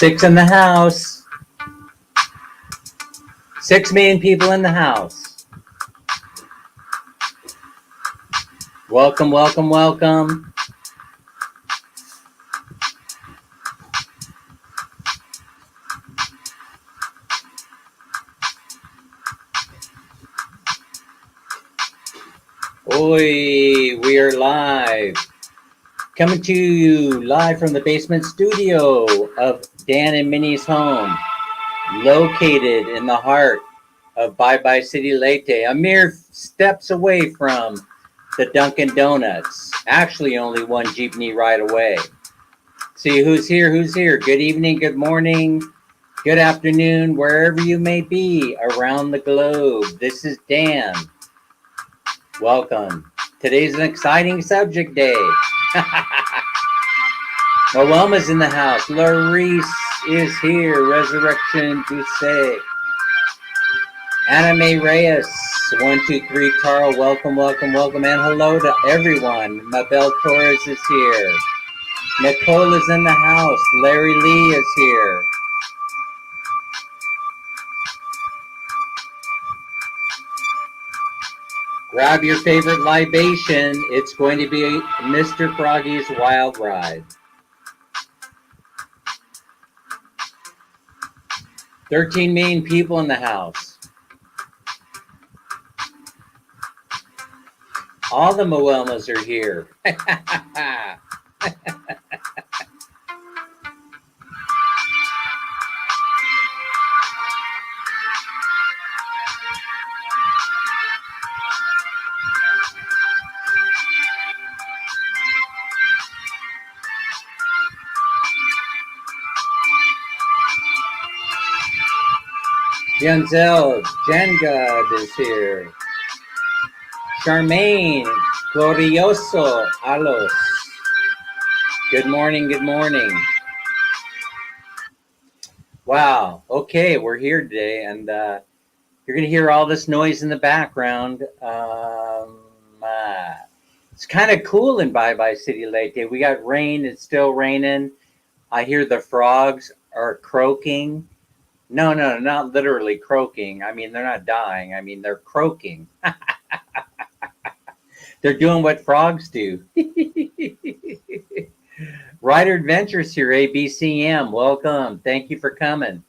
Six in the house. 6 million people in the house. Welcome, welcome, welcome. Oi, we are live. Coming to you live from the basement studio of Dan and Minnie's home, located in the heart of Bye Bye City Leyte, a mere steps away from the Dunkin' Donuts. Actually, only one jeepney ride away. See who's here, who's here. Good evening, good morning, good afternoon, wherever you may be around the globe. This is Dan. Welcome. Today's an exciting subject day. Moelma's in the house. Larice is here. Resurrection Bousse. Anna Mae Reyes. 1, 2, 3. Carl, welcome, welcome, welcome. And hello to everyone. Mabel Torres is here. Nicole is in the house. Larry Lee is here. Grab your favorite libation. It's going to be Mr. Froggy's Wild Ride. 13 million people in the house. All the Moelmas are here. Janzel, Jangad is here. Charmaine, Glorioso, Alos. Good morning, good morning. Wow, okay, we're here today, and you're going to hear all this noise in the background. It's kind of cool in Bye Bye City Leyte. We got rain, it's still raining. I hear the frogs are croaking. No, not literally croaking. I mean, they're not dying. I mean, they're croaking. They're doing what frogs do. Rider Adventures here, ABCM. Welcome. Thank you for coming.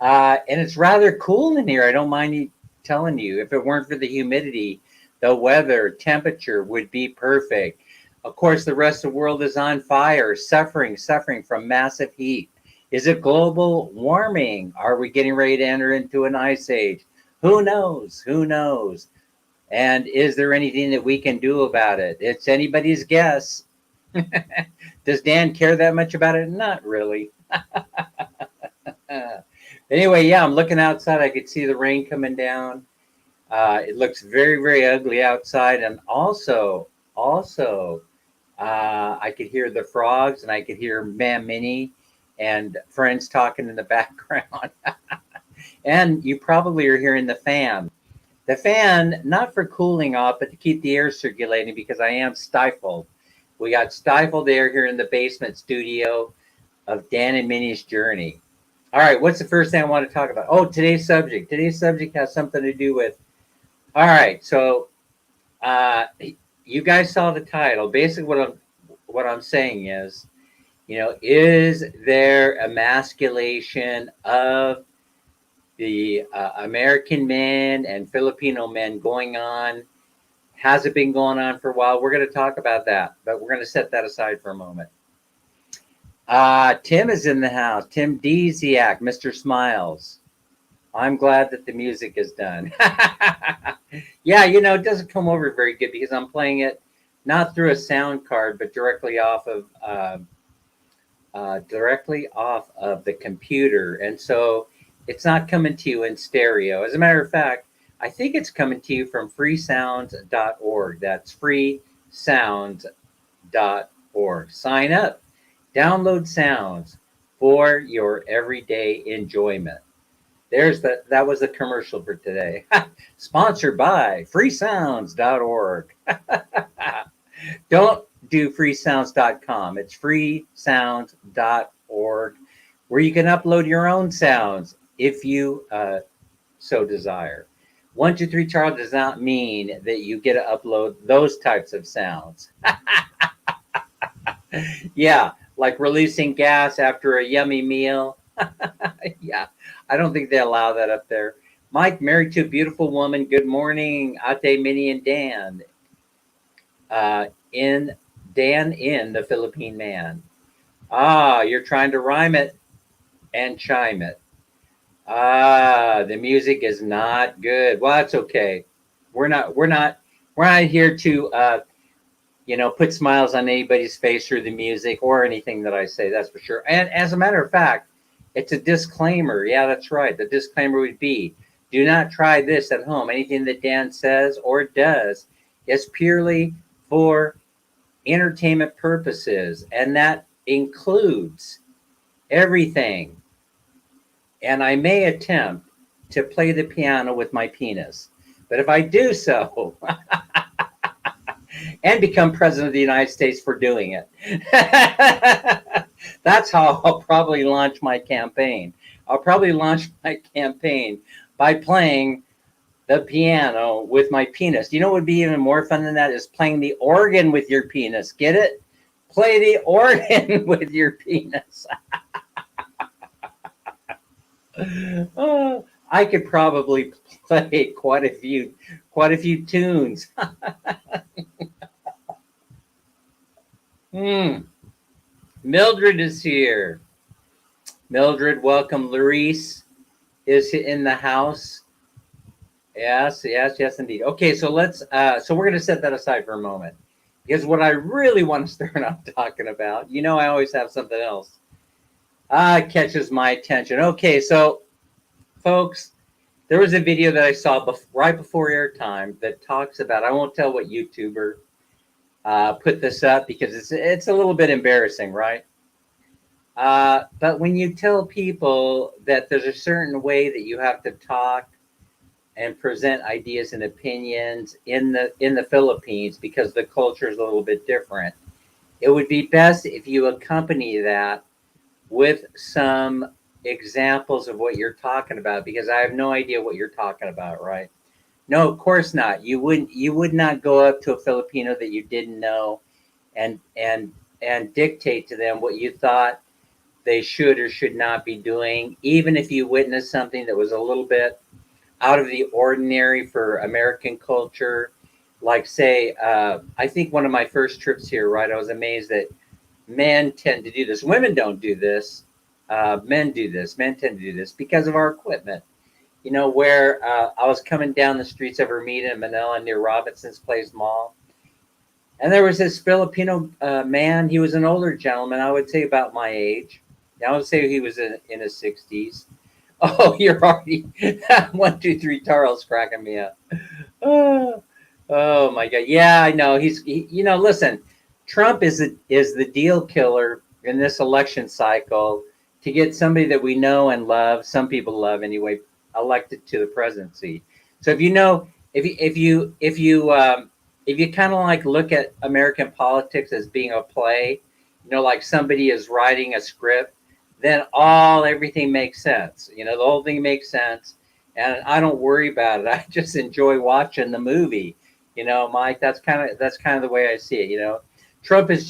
And it's rather cool in here. I don't mind telling you. If it weren't for the humidity, the weather, temperature would be perfect. Of course, the rest of the world is on fire, suffering from massive heat. Is it global warming? Are we getting ready to enter into an ice age? Who knows? Who knows? And is there anything that we can do about it? It's anybody's guess. Does Dan care that much about it? Not really. Anyway, yeah, I'm looking outside. I could see the rain coming down. It looks very, very ugly outside. And also, I could hear the frogs, and I could hear Ma'am Minnie and friends talking in the background. And you probably are hearing the fan. The fan, not for cooling off, but to keep the air circulating, because I am stifled. We got stifled air here in the basement studio of Dan and Minnie's Journey. All right, what's the first thing I want to talk about? Oh, today's subject. Today's subject has something to do with... All right, so you guys saw the title. Basically, what I'm saying is, you know, is there emasculation of the American men and Filipino men going on? Has it been going on for a while? We're going to talk about that, but we're going to set that aside for a moment. Tim is in the house. Tim Deziak, Mr. Smiles. I'm glad that the music is done. Yeah, you know, it doesn't come over very good because I'm playing it not through a sound card, but directly off of the computer. And so it's not coming to you in stereo. As a matter of fact, I think it's coming to you from freesounds.org. That's freesounds.org. Sign up. Download sounds for your everyday enjoyment. That was the commercial for today. Sponsored by freesounds.org. Don't do freesounds.com. It's freesounds.org. where you can upload your own sounds if you so desire. 123 Charles does not mean that you get to upload those types of sounds. Yeah, like releasing gas after a yummy meal. Yeah, I don't think they allow that up there. Mike, married to a beautiful woman. Good morning, Ate, Minnie, and Dan. In Dan in the Philippine man. Ah, you're trying to rhyme it and chime it. Ah, the music is not good. Well, that's okay. We're not here to put smiles on anybody's face through the music or anything that I say. That's for sure. And as a matter of fact, it's a disclaimer. Yeah, that's right. The disclaimer would be: do not try this at home. Anything that Dan says or does is purely for entertainment purposes, and that includes everything. And I may attempt to play the piano with my penis, but if I do so, and become president of the United States for doing it, that's how I'll probably launch my campaign. I'll probably launch my campaign by playing the piano with my penis. You know what would be even more fun than that is playing the organ with your penis. Get it? Play the organ with your penis. Oh, I could probably play quite a few tunes. Mildred is here. Mildred, welcome. Larice is in the house. Yes, indeed. Okay, so so we're gonna set that aside for a moment. Because what I really want to start off talking about, I always have something else. Catches my attention. Okay, so folks, there was a video that I saw right before airtime that talks about, I won't tell what YouTuber put this up because it's a little bit embarrassing, right? But when you tell people that there's a certain way that you have to talk and present ideas and opinions in the Philippines because the culture is a little bit different, it would be best if you accompany that with some examples of what you're talking about, because I have no idea what you're talking about, right? No, of course not. You would not go up to a Filipino that you didn't know and dictate to them what you thought they should or should not be doing, even if you witnessed something that was a little bit out of the ordinary for American culture. Like, say, I think one of my first trips here, right, I was amazed that men tend to do this. Women don't do this. Men do this. Men tend to do this because of our equipment. Where I was coming down the streets of Ermita in Manila near Robinson's Place Mall. And there was this Filipino man. He was an older gentleman, I would say about my age. I would say he was in his 60s. Oh, you're already 123 Tarl's cracking me up. Oh my God. Yeah, I know. Listen, Trump is the deal killer in this election cycle to get somebody that we know and love, some people love anyway, elected to the presidency. So if you kind of like look at American politics as being a play, like somebody is writing a script, then everything makes sense. The whole thing makes sense, and I don't worry about it. I just enjoy watching the movie. Mike, that's kind of the way I see it. Trump is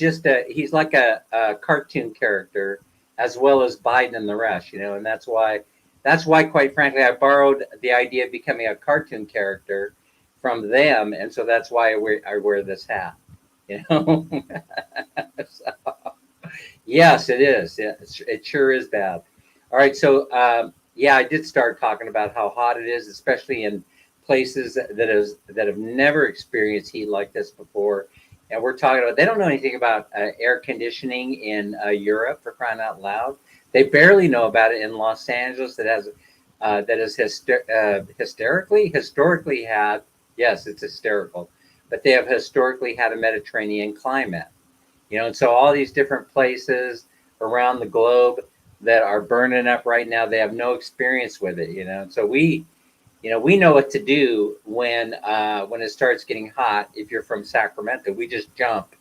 he's like a cartoon character as well as Biden and the rest. And that's why, quite frankly, I borrowed the idea of becoming a cartoon character from them, and so that's why I wear this hat. So, yes, it is. Yeah, it sure is bad. All right, so I did start talking about how hot it is, especially in places that have never experienced heat like this before. And we're talking about, they don't know anything about air conditioning in Europe, for crying out loud. They barely know about it in Los Angeles. That has historically had, yes, it's hysterical, but they have historically had a Mediterranean climate. And so all these different places around the globe that are burning up right now, they have no experience with it. So we know what to do when it starts getting hot. If you're from Sacramento, we just jump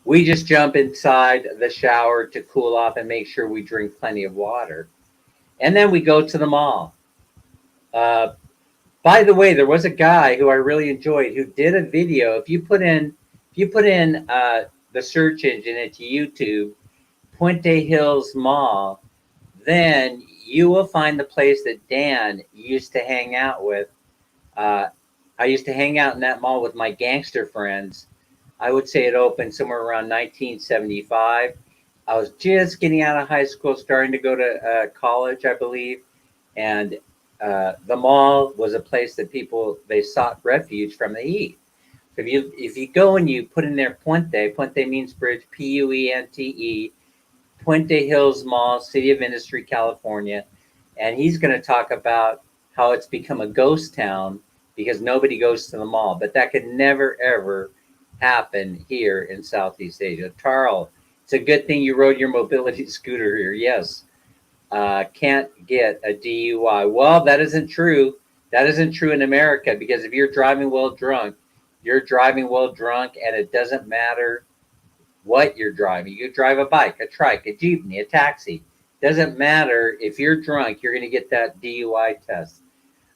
We just jump inside the shower to cool off and make sure we drink plenty of water. And then we go to the mall. Uh, by the way, there was a guy who I really enjoyed who did a video. If you put in the search engine into YouTube, Puente Hills Mall, then you will find the place that Dan used to hang out with. Uh, I used to hang out in that mall with my gangster friends. I would say it opened somewhere around 1975. I was just getting out of high school, starting to go to college, I believe, and the mall was a place that people they sought refuge from the heat. So if you go and you put in there Puente means bridge, Puente, Puente Hills Mall, City of Industry, California, and he's going to talk about how it's become a ghost town because nobody goes to the mall. But that could never ever happen here in Southeast Asia. Tarl, it's a good thing you rode your mobility scooter here. Yes, can't get a DUI. Well, that isn't true. That isn't true in America because if you're driving while drunk, you're driving while drunk, and it doesn't matter what you're driving. You drive a bike, a trike, a jeepney, a taxi. Doesn't matter if you're drunk, you're going to get that DUI test.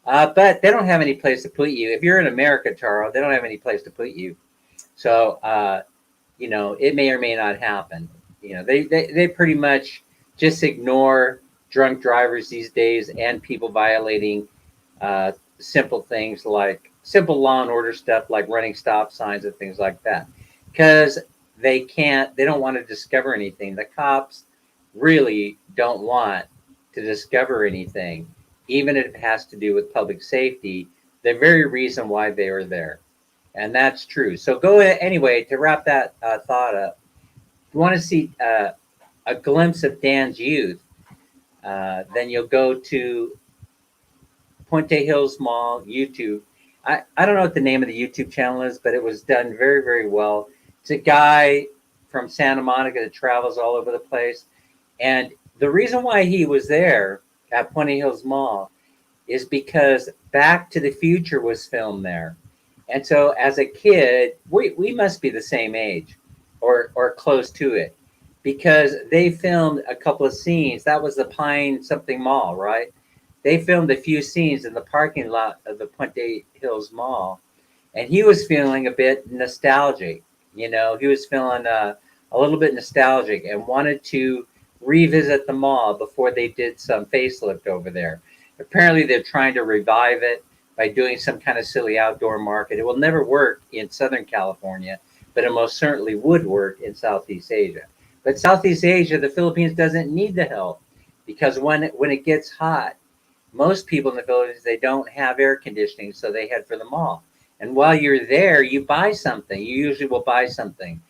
But they don't have any place to put you. If you're in America, Taro, they don't have any place to put you. So, it may or may not happen. They pretty much just ignore drunk drivers these days and people violating simple things like simple law and order stuff like running stop signs and things like that. Because they don't want to discover anything. The cops really don't want to discover anything, even if it has to do with public safety, the very reason why they are there. And that's true. So go ahead, anyway, to wrap that thought up. If you want to see a glimpse of Dan's youth, then you'll go to Puente Hills Mall YouTube. I don't know what the name of the YouTube channel is, but it was done very, very well. It's a guy from Santa Monica that travels all over the place. And the reason why he was there at Puente Hills Mall is because Back to the Future was filmed there. And so as a kid, we must be the same age or close to it because they filmed a couple of scenes. That was the Pine something mall, right? They filmed a few scenes in the parking lot of the Puente Hills Mall. And he was feeling a bit nostalgic. He was feeling a little bit nostalgic and wanted to revisit the mall before they did some facelift over there. Apparently, they're trying to revive it by doing some kind of silly outdoor market. It will never work in Southern California, but it most certainly would work in Southeast Asia. But Southeast Asia, the Philippines doesn't need the help because when it gets hot, most people in the Philippines, they don't have air conditioning, so they head for the mall. And while you're there, you buy something. You usually will buy something.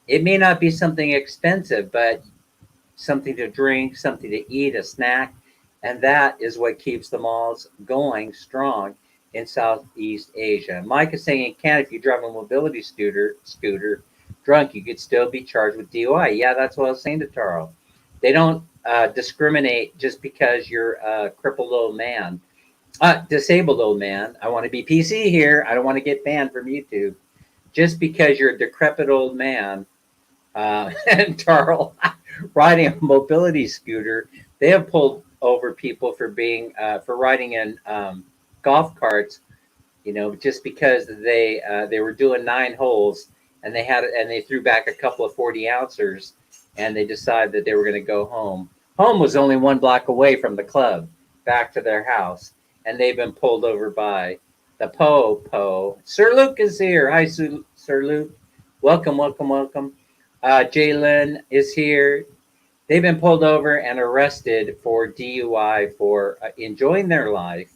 It may not be something expensive, but something to drink, something to eat, a snack. And that is what keeps the malls going strong in Southeast Asia. Mike is saying in Canada, if you drive a mobility scooter drunk, you could still be charged with DUI. Yeah, that's what I was saying to Taro. They don't discriminate just because you're a crippled old man. Disabled old man. I want to be PC here. I don't want to get banned from YouTube. Just because you're a decrepit old man and Tarl riding a mobility scooter, they have pulled over people for being for riding in golf carts. Just because they were doing 9 holes and they threw back a couple of 40 ouncers and they decided that they were going to go home. Home was only 1 block away from the club, back to their house, and they've been pulled over by the Po. Sir Luke is here. Hi, Sir Luke. Welcome, welcome, welcome. Jalen is here. They've been pulled over and arrested for DUI for enjoying their life,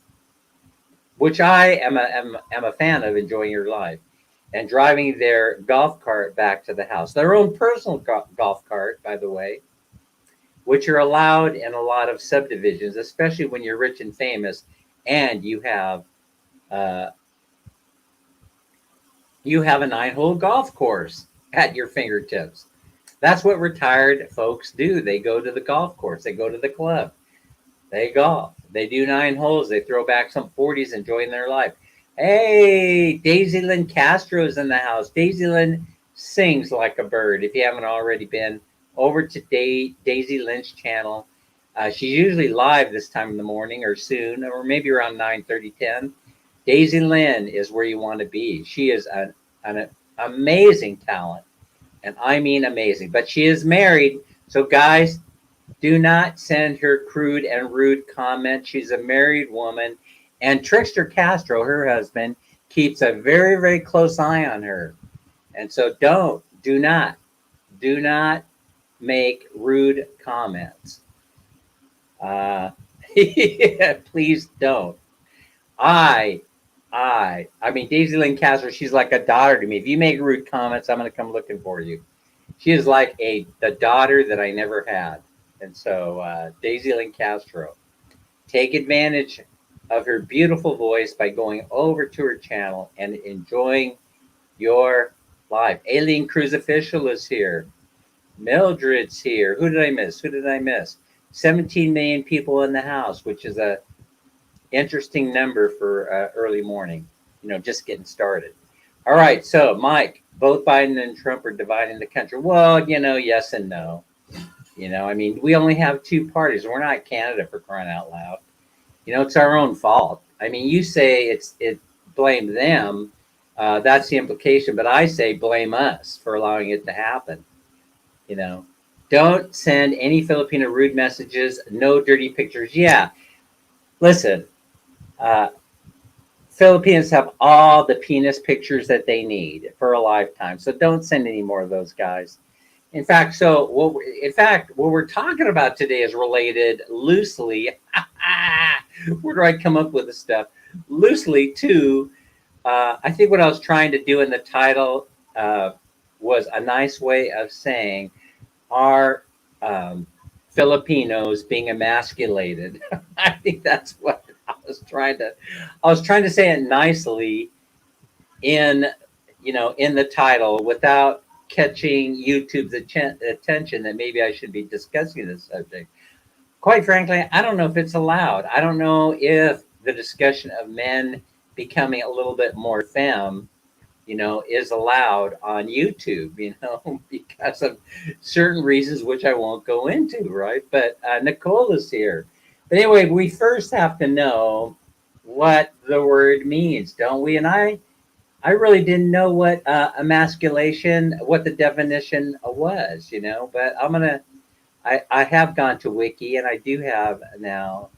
which I am a fan of enjoying your life, and driving their golf cart back to the house. Their own personal golf cart, by the way, which are allowed in a lot of subdivisions, especially when you're rich and famous and you have a 9-hole golf course at your fingertips. That's what retired folks do. They go to the golf course. They go to the club. They golf. They do 9 holes. They throw back some 40s, enjoying their life. Hey, Daisy Lynn Castro's in the house. Daisy Lynn, sings like a bird. If you haven't already been over to Daisy Lynch channel, she's usually live this time in the morning or soon, or maybe around 9:30, 10. Daisy Lynn is where you want to be. She is an amazing talent, and I mean amazing. But she is married, so guys, do not send her crude and rude comments. She's a married woman, and Trickster Castro, her husband, keeps a very, very close eye on her. And so do not make rude comments. Uh, please don't. I, I mean, Daisy Lynn Castro, she's like a daughter to me. If you make rude comments, I'm going to come looking for you. She is like the daughter that I never had. And so, Daisy Lynn Castro, take advantage of her beautiful voice by going over to her channel and enjoying your live. Aileen Cruz Official is here. Mildred's here. Who did I miss? 17 million people in the house, which is a interesting number for early morning. Just getting started. All right, so Mike, both Biden and Trump are dividing the country. Well, yes and no. I mean, we only have two parties. We're not Canada, for crying out loud. It's our own fault. I mean, you say blame them. That's the implication, but I say blame us for allowing it to happen. Don't send any Filipino rude messages. No dirty pictures. Yeah, listen. Filipinos have all the penis pictures that they need for a lifetime, so don't send any more of those, guys. In fact, what we're talking about today is related loosely. Where do I come up with this stuff? Loosely to, I think what I was trying to do in the title was a nice way of saying, are Filipinos being emasculated? I think that's what I was trying to say it nicely in the title without catching YouTube's attention that maybe I should be discussing this subject. Quite frankly, I don't know if it's allowed. I don't know if the discussion of men becoming a little bit more femme, is allowed on YouTube, because of certain reasons, which I won't go into, right? But Nicole is here. But anyway, we first have to know what the word means, don't we? And I really didn't know what emasculation, what the definition was, but I have gone to Wiki, and I do have now,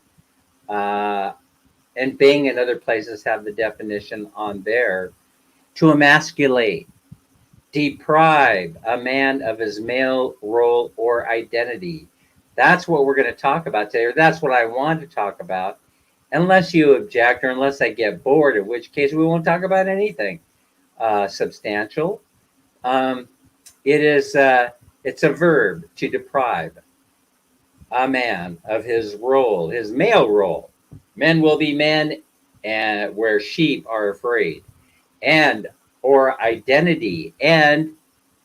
and Bing and other places have the definition on there. To emasculate, deprive a man of his male role or identity. That's what we're going to talk about today, or that's what I want to talk about, unless you object or unless I get bored, in which case we won't talk about anything substantial. It's a verb, to deprive a man of his role, his male role. Men will be men, and where sheep are afraid, and or identity, and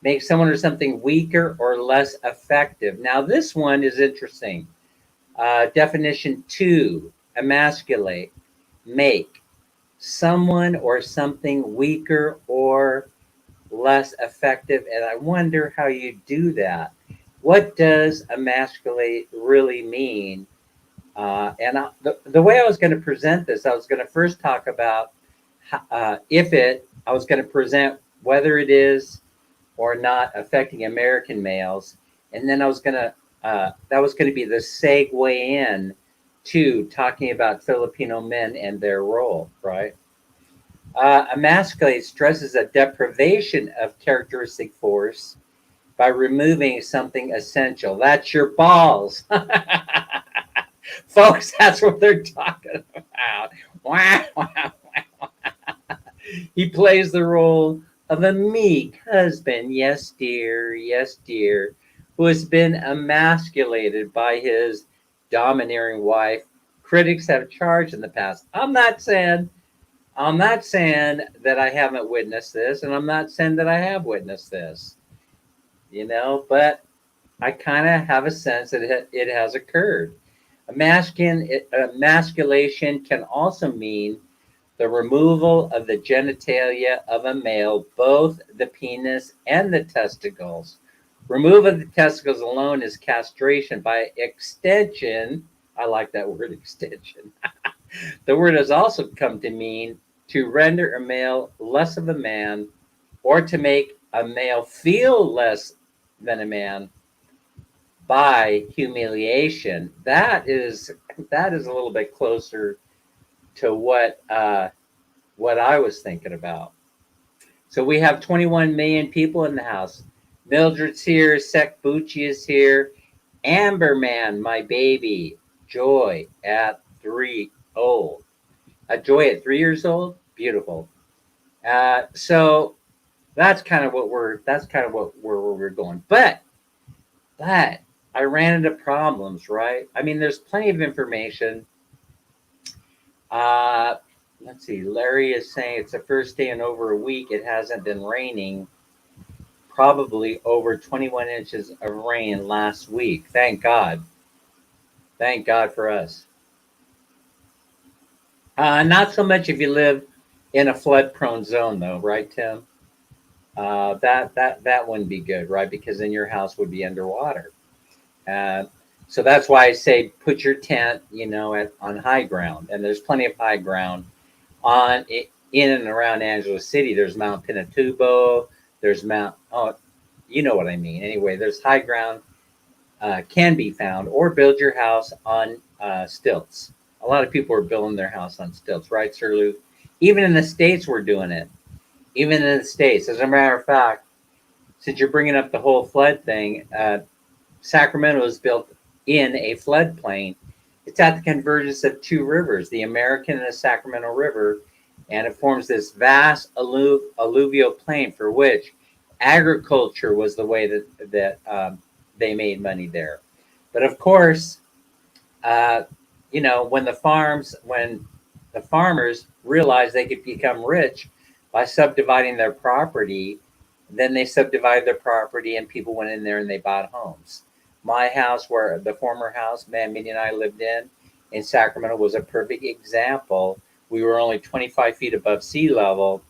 make someone or something weaker or less effective. Now, this one is interesting. Definition 2, emasculate, make someone or something weaker or less effective. And I wonder how you do that. What does emasculate really mean? The way I was going to present this, I was going to first talk about I was going to present whether it is or not affecting American males. And then I was going to, that was going to be the segue in to talking about Filipino men and their role, right? Emasculate stresses a deprivation of characteristic force by removing something essential. That's your balls. Folks, that's what they're talking about. Wow, wow, wow. He plays the role of a meek husband, yes dear, who has been emasculated by his domineering wife. Critics have charged in the past. I'm not saying that I haven't witnessed this, and I'm not saying that I have witnessed this, but I kind of have a sense that it has occurred. Emasculation can also mean the removal of the genitalia of a male, both the penis and the testicles. Remove of the testicles alone is castration. By extension, I like that word, extension. The word has also come to mean to render a male less of a man, or to make a male feel less than a man by humiliation. That is a little bit closer to what I was thinking about. So we have 21 million people in the house. Mildred's here. Sec Bucci is here. Amber Man, my baby. Joy at 3 old. Joy at 3 years old. Beautiful. So that's kind of what where we're going. But I ran into problems, right? I mean, there's plenty of information. Let's see. Larry is saying it's the first day in over a week. It hasn't been raining. Probably over 21 inches of rain last week. Thank God. Thank God for us. Not so much if you live in a flood-prone zone, though, right, Tim? That wouldn't be good, right? Because then your house would be underwater. So that's why I say put your tent, on high ground, and there's plenty of high ground in and around Angeles City. There's Mount Pinatubo. There's you know what I mean. Anyway, there's high ground can be found, or build your house on stilts. A lot of people are building their house on stilts, right, Sir Luke? Even in the States, we're doing it. Even in the States. As a matter of fact, since you're bringing up the whole flood thing, Sacramento is built in a floodplain. It's at the convergence of two rivers, the American and the Sacramento River, and it forms this vast alluvial plain for which agriculture was the way that they made money there. But of course, when the farmers realized they could become rich by subdividing their property, then they subdivided their property and people went in there and they bought homes. My house, where the former house Minnie and I lived in Sacramento, was a perfect example. We were only 25 feet above sea level.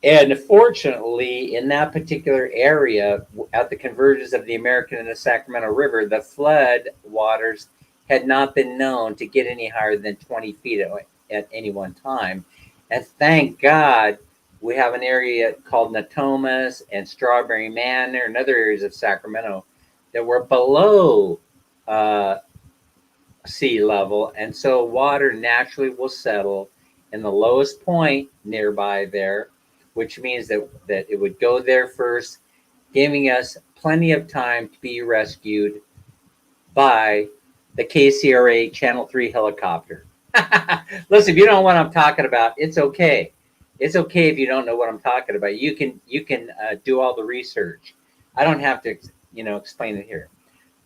And fortunately, in that particular area, at the convergence of the American and the Sacramento River, the flood waters had not been known to get any higher than 20 feet at any one time. And thank God we have an area called Natomas and Strawberry Manor and other areas of Sacramento that were below sea level. And so water naturally will settle in the lowest point nearby there, which means that it would go there first, giving us plenty of time to be rescued by the KCRA Channel 3 helicopter. Listen, if you don't know what I'm talking about, it's okay. It's okay if you don't know what I'm talking about. You can do all the research. I don't have to, explain it here.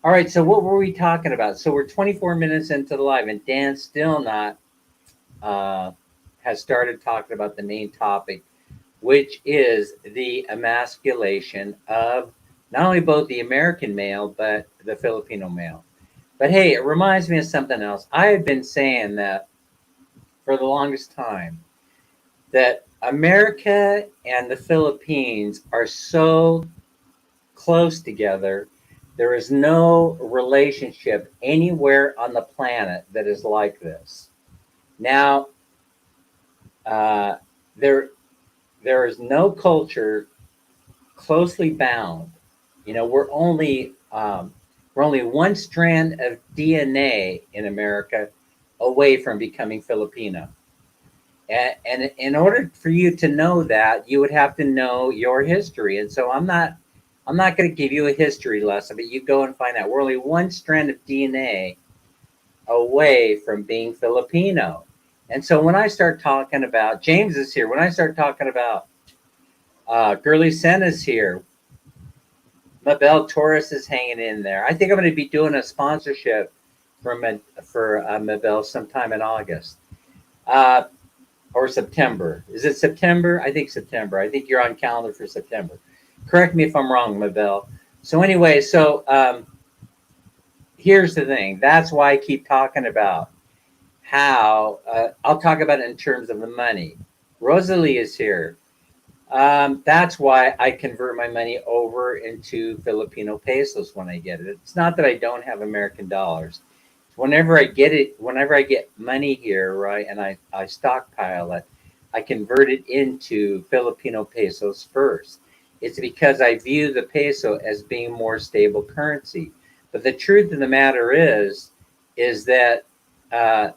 All right, so what were we talking about? So we're 24 minutes into the live, and Dan still not has started talking about the main topic, which is the emasculation of not only both the American male, but the Filipino male. But hey, it reminds me of something else. I have been saying that for the longest time, that America and the Philippines are so close together. There is no relationship anywhere on the planet that is like this. Now, there is no culture closely bound. We're only one strand of DNA in America away from becoming Filipino. And in order for you to know that, you would have to know your history. And so I'm not going to give you a history lesson, but you go and find out. We're only one strand of DNA away from being Filipino. And so when I start talking about, James is here, when I start talking about Girly Senna's here, Mabel Torres is hanging in there. I think I'm going to be doing a sponsorship for Mabel sometime in August or September. Is it September? I think September. I think you're on calendar for September. Correct me if I'm wrong, Mabel. So anyway, here's the thing. That's why I keep talking about how I'll talk about it in terms of the money. Rosalie is here. That's why I convert my money over into Filipino pesos when I get it. It's not that I don't have American dollars. Whenever I get it, whenever I get money here, right, and I stockpile it, I convert it into Filipino pesos first. It's because I view the peso as being more stable currency. But the truth of the matter is that uh,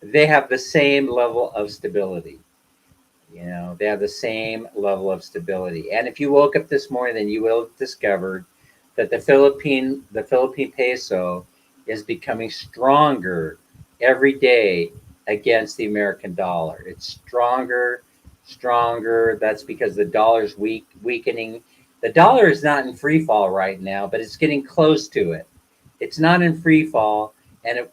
they have the same level of stability. You know, they have the same level of stability. And if you woke up this morning, then you will have discovered that the Philippine peso is becoming stronger every day against the American dollar. It's stronger, stronger. That's because the dollar's weakening. The dollar is not in free fall right now, but it's getting close to it. It's not in free fall, and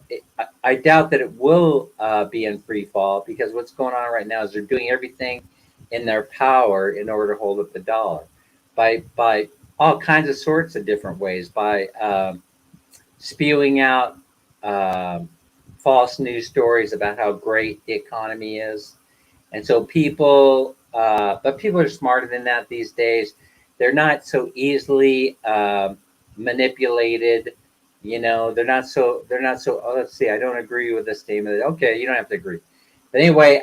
I doubt that it will be in free fall because what's going on right now is they're doing everything in their power in order to hold up the dollar by all kinds of sorts of different ways by spewing out um, false news stories about how great the economy is, and so but people are smarter than that these days. They're not so easily manipulated. You know, they're not so. Oh, let's see. I don't agree with this statement. Okay, you don't have to agree. But anyway,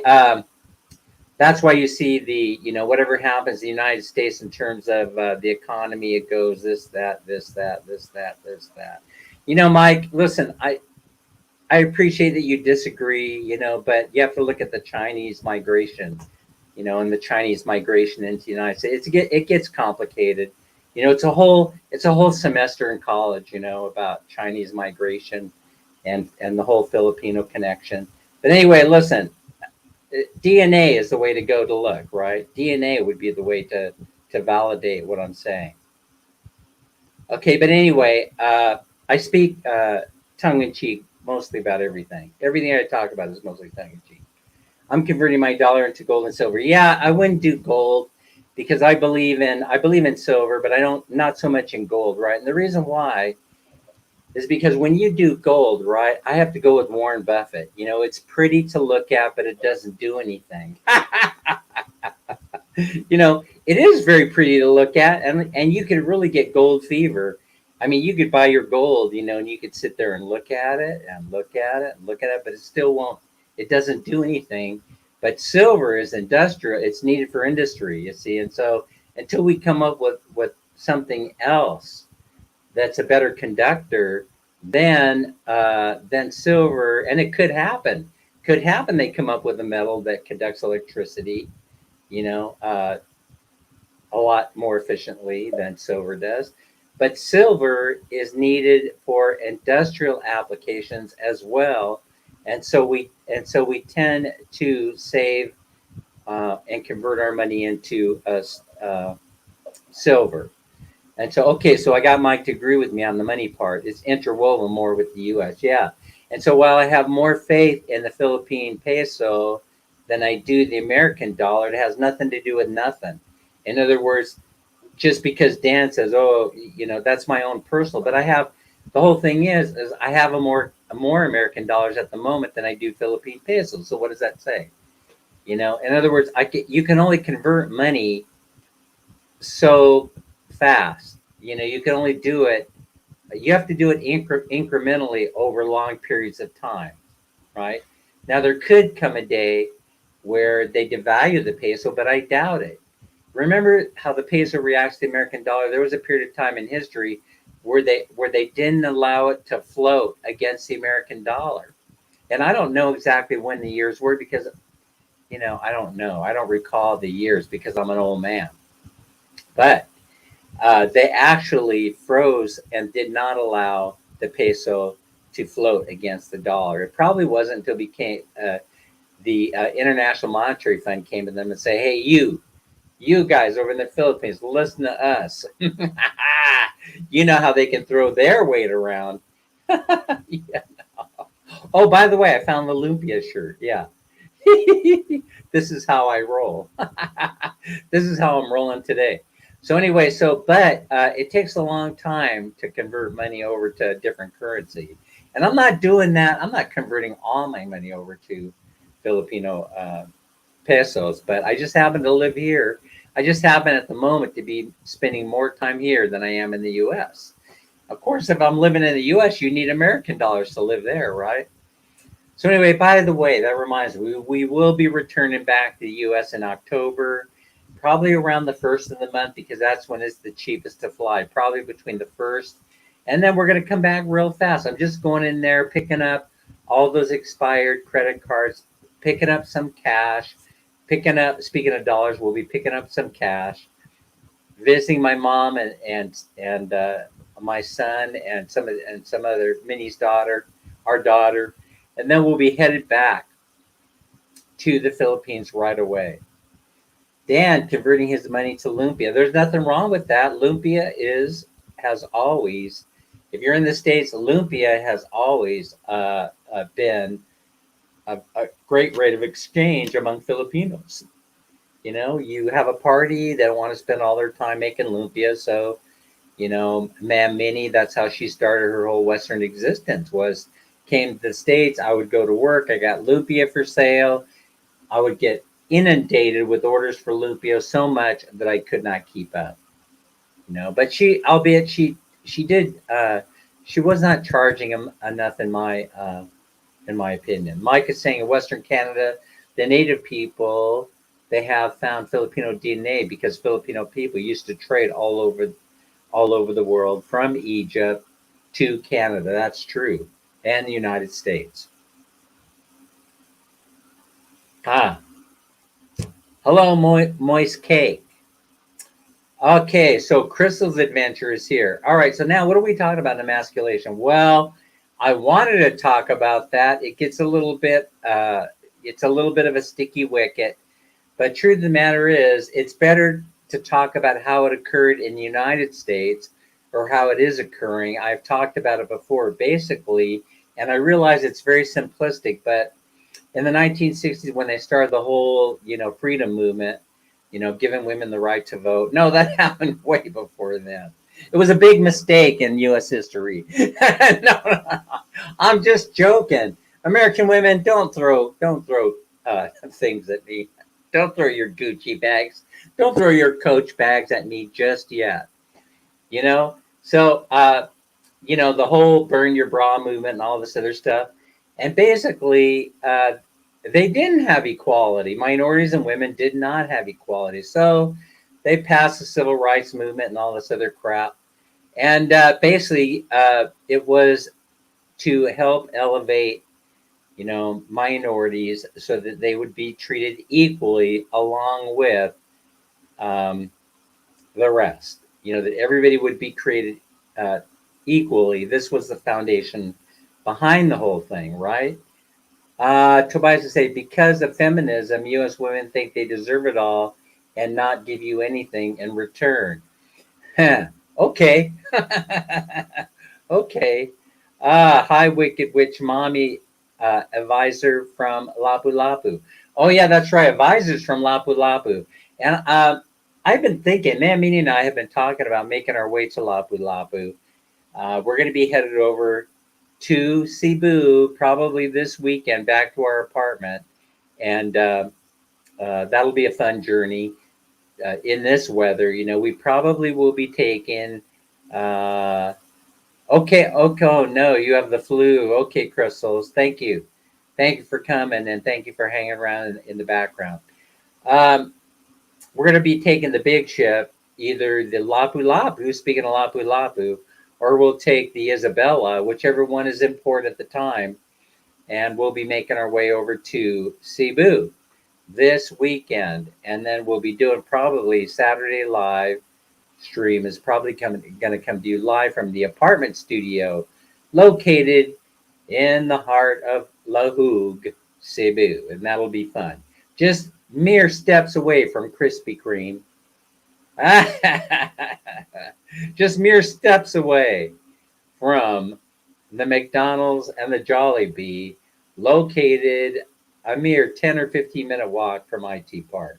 that's why you see whatever happens in the United States in terms of the economy. It goes this, that, this, that, this, that, this, that. Mike. Listen, I appreciate that you disagree, but you have to look at the Chinese migration, and the Chinese migration into the United States. It gets complicated. It's a whole semester in college, about Chinese migration and the whole Filipino connection. But anyway, listen, DNA is the way to go to look, right? DNA would be the way to validate what I'm saying. Okay, but anyway, I speak tongue in cheek mostly about everything. Everything I talk about is mostly tongue in cheek. I'm converting my dollar into gold and silver. Yeah, I wouldn't do gold because I believe in silver, but I don't not so much in gold, right? And the reason why is because when you do gold, right, I have to go with Warren Buffett. It's pretty to look at, but it doesn't do anything. It is very pretty to look at, and you can really get gold fever. I mean, you could buy your gold, and you could sit there and look at it and look at it and look at it, but it still won't. It doesn't do anything. But silver is industrial; it's needed for industry, you see. And so, until we come up with something else that's a better conductor than silver, and it could happen. Could happen. They come up with a metal that conducts electricity. You know, uh, a lot more efficiently than silver does. But silver is needed for industrial applications as well, and so we tend to save and convert our money into silver. And so, okay, so I got Mike to agree with me on the money part. It's interwoven more with the U.S. Yeah. And so while I have more faith in the Philippine peso than I do the American dollar, it has nothing to do with nothing. In other words, just because Dan says, "Oh, that's my own personal," but I have the whole thing is I have a more American dollars at the moment than I do Philippine pesos. So what does that say? In other words, you can only convert money so fast. You can only do it. You have to do it incrementally over long periods of time, right? Now there could come a day where they devalue the peso, but I doubt it. Remember how the peso reacts to the American dollar? There was a period of time in history where they didn't allow it to float against the American dollar. And I don't know exactly when the years were because I don't know. I don't recall the years because I'm an old man. But they actually froze and did not allow the peso to float against the dollar. It probably wasn't until the International Monetary Fund came to them and say, "Hey, you guys over in the Philippines, listen to us." You know how they can throw their weight around. Yeah. Oh, by the way, I found the lumpia shirt. Yeah. This is how I roll. This is how I'm rolling today. So anyway, but it takes a long time to convert money over to a different currency. And I'm not doing that. I'm not converting all my money over to Filipino pesos, but I just happen to live here. I just happen at the moment to be spending more time here than I am in the US. Of course, if I'm living in the US, you need American dollars to live there, right? So anyway, by the way, that reminds me, we will be returning back to the US in October, probably around the first of the month because that's when it's the cheapest to fly, probably between the first. And then we're going to come back real fast. I'm just going in there, picking up all those expired credit cards, picking up some cash, picking up, speaking of dollars, we'll be picking up some cash, visiting my mom and my son and some other Minnie's daughter, our daughter, and then we'll be headed back to the Philippines right away. Dan converting his money to Lumpia. There's nothing wrong with that. Lumpia has always, if you're in the States, Lumpia has always been a great rate of exchange among Filipinos. You know, you have a party, they don't want to spend all their time making lumpia. So, you know, Ma'am Minnie, that's how she started her whole Western existence was came to the States. I would go to work. I got lumpia for sale. I would get inundated with orders for lumpia so much that I could not keep up. You know, but albeit she did, she was not charging them enough in my opinion. Mike is saying in Western Canada, the native people, they have found Filipino DNA because Filipino people used to trade all over the world from Egypt to Canada. That's true. And the United States. Ah, hello, Moist Cake. Okay, so Crystal's adventure is here. All right, so now what are we talking about in emasculation? Well, I wanted to talk about that. It gets a little bit, it's a little bit of a sticky wicket. But truth of the matter is, it's better to talk about how it occurred in the United States or how it is occurring. I've talked about it before, basically, and I realize it's very simplistic, but in the 1960s, when they started the whole, you know, freedom movement, you know, giving women the right to vote. No, that happened way before then. It was a big mistake in U.S. history. No, I'm just joking. American women, don't throw things at me. Don't throw your Gucci bags. Don't throw your Coach bags at me just yet. You know, so you know, the whole burn your bra movement and all this other stuff, and basically they didn't have equality. Minorities and women did not have equality. So they passed the civil rights movement and all this other crap. And basically, it was to help elevate, you know, minorities so that they would be treated equally along with the rest. You know, that everybody would be treated equally. This was the foundation behind the whole thing, right? Tobias would say, because of feminism, U.S. women think they deserve it all and not give you anything in return. Huh. Okay. Okay. Hi, Wicked Witch Mommy, advisor from Lapu Lapu. Oh, yeah, that's right. Advisors from Lapu Lapu. And I've been thinking, man, Minnie and I have been talking about making our way to Lapu Lapu. We're going to be headed over to Cebu probably this weekend back to our apartment. And that'll be a fun journey in this weather. You know, we probably will be taking. Okay, oh no, you have the flu. Okay, Crystals, thank you. Thank you for coming and thank you for hanging around in the background. Um, we're going to be taking the big ship, either the Lapu Lapu, speaking of Lapu Lapu, or we'll take the Isabella, whichever one is in port at the time, and we'll be making our way over to Cebu this weekend. And then we'll be doing probably Saturday live stream is probably going to come to you live from the apartment studio located in the heart of Lahug, Cebu. And that'll be fun. Just mere steps away from Krispy Kreme. Just mere steps away from the McDonald's and the Jollibee, located a mere 10 or 15-minute walk from IT Park.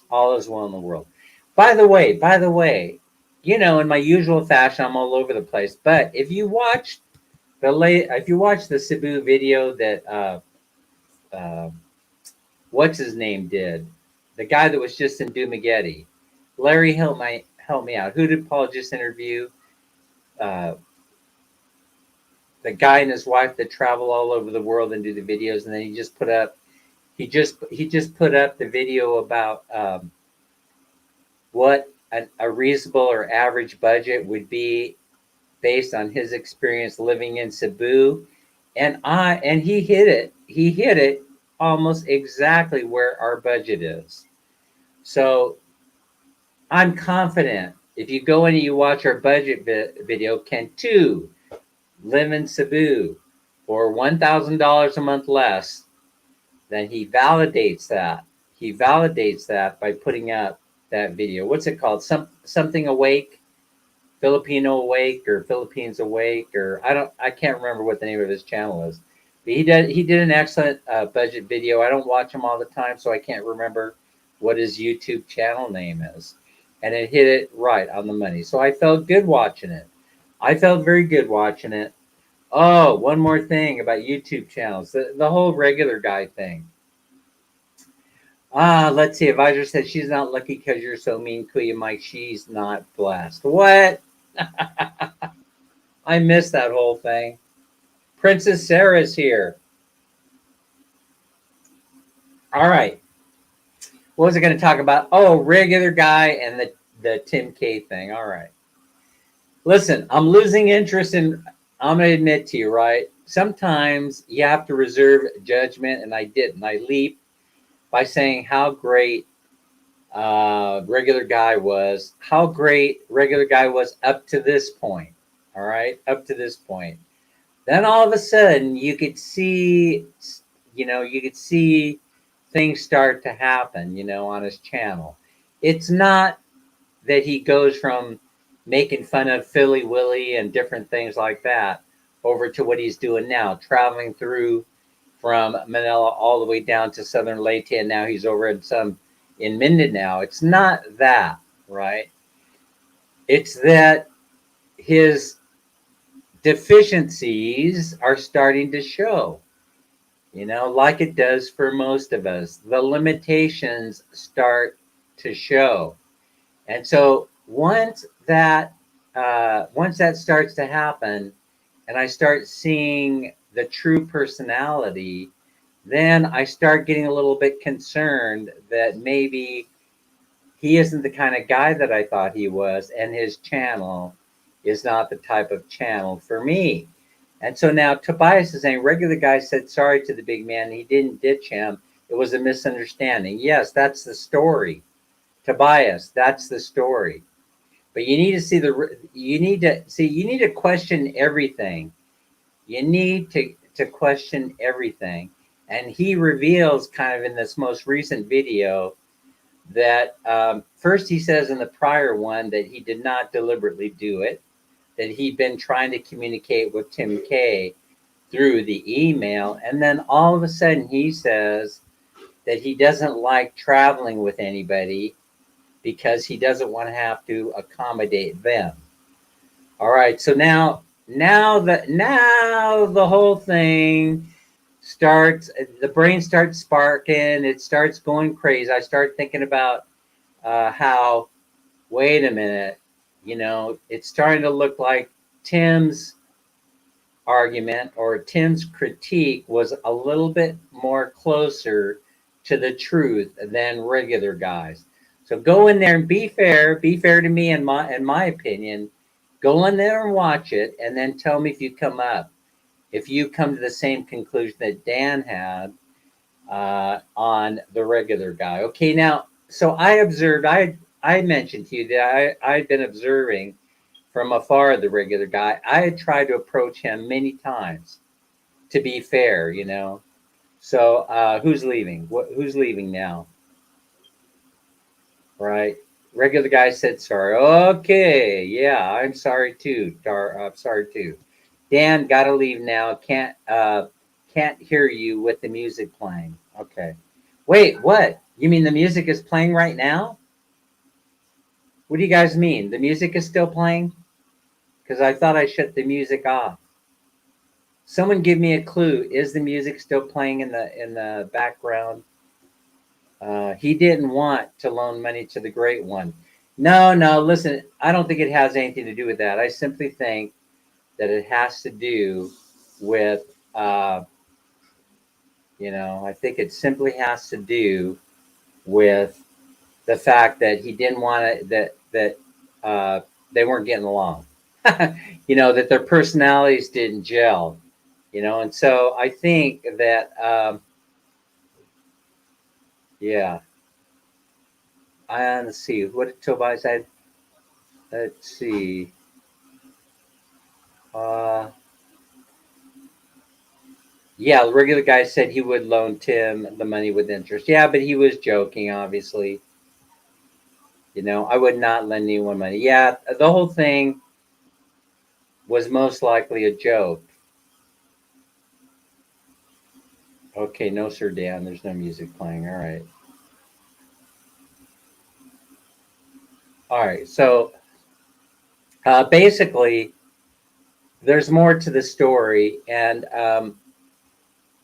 All is well in the world. By the way, you know, in my usual fashion, I'm all over the place. But if you watched if you watch the Cebu video that uh, what's his name did, the guy that was just in Dumageddon, Larry, help me out. Who did Paul just interview? Uh, the guy and his wife that travel all over the world and do the videos, and then he just put up the video about what a reasonable or average budget would be based on his experience living in Cebu, and he hit it. He hit it almost exactly where our budget is. So I'm confident if you go in and you watch our budget video, can two live in Cebu for $1,000 a month less, then he validates that. He validates that by putting up that video. What's it called? Something Awake, Filipino Awake, or Philippines Awake, or I can't remember what the name of his channel is. But he did an excellent budget video. I don't watch him all the time, so I can't remember what his YouTube channel name is. And it hit it right on the money. So I felt good watching it. I felt very good watching it. Oh, one more thing about YouTube channels, the whole regular guy thing. Let's see. Advisor said she's not lucky because you're so mean, Kuya Mike. She's not blessed. What? I missed that whole thing. Princess Sarah's here. All right. What was I going to talk about? Oh, regular guy and the Tim K thing. All right. Listen, I'm losing interest in, I'm going to admit to you, right? Sometimes you have to reserve judgment, and I didn't. I leaped by saying how great regular guy was, how great regular guy was up to this point. All right, up to this point. Then all of a sudden, you could see things start to happen, on his channel. It's not that he goes from making fun of Philly Willie and different things like that over to what he's doing now, traveling through from Manila all the way down to Southern Leyte, and now he's over in Mindanao. It's not that, right? It's that his deficiencies are starting to show, like it does for most of us. The limitations start to show. And so once that starts to happen, and I start seeing the true personality, then I start getting a little bit concerned that maybe he isn't the kind of guy that I thought he was, and his channel is not the type of channel for me. And so now Tobias is saying, regular guy said sorry to the big man. He didn't ditch him. It was a misunderstanding. Yes, that's the story. Tobias, that's the story. But you need to question everything. You need to question everything. And he reveals kind of in this most recent video that first he says in the prior one that he did not deliberately do it, that he'd been trying to communicate with Tim K through the email. And then all of a sudden he says that he doesn't like traveling with anybody because he doesn't want to have to accommodate them. All right, so now the whole thing starts, the brain starts sparking, it starts going crazy. I start thinking about how, wait a minute, it's starting to look like Tim's argument or Tim's critique was a little bit more closer to the truth than regular guys. So go in there and be fair to me in my opinion. Go in there and watch it, and then tell me if you come to the same conclusion that Dan had on the regular guy. Okay, now, so I observed, I mentioned to you that I'd been observing from afar the regular guy. I had tried to approach him many times to be fair, So who's leaving? Who's leaving now? Right. Regular guy said sorry. Okay, yeah, I'm sorry too. I'm sorry too. Dan, gotta leave now. Can't hear you with the music playing. Okay. Wait, what? You mean the music is playing right now? What do you guys mean? The music is still playing? Because I thought I shut the music off. Someone give me a clue. Is the music still playing in the background? He didn't want to loan money to the Great One. No, no. Listen, I don't think it has anything to do with that. I simply think that it has to do with, I think it simply has to do with the fact that he didn't want to, that they weren't getting along. That their personalities didn't gel. And so I think that, yeah. Let's see. What did Tobias said? Let's see. Uh, yeah, the regular guy said he would loan Tim the money with interest. Yeah, but he was joking, obviously. I would not lend anyone money. Yeah, the whole thing was most likely a joke. Okay, no, sir, Dan. There's no music playing. All right. All right. So basically, there's more to the story. And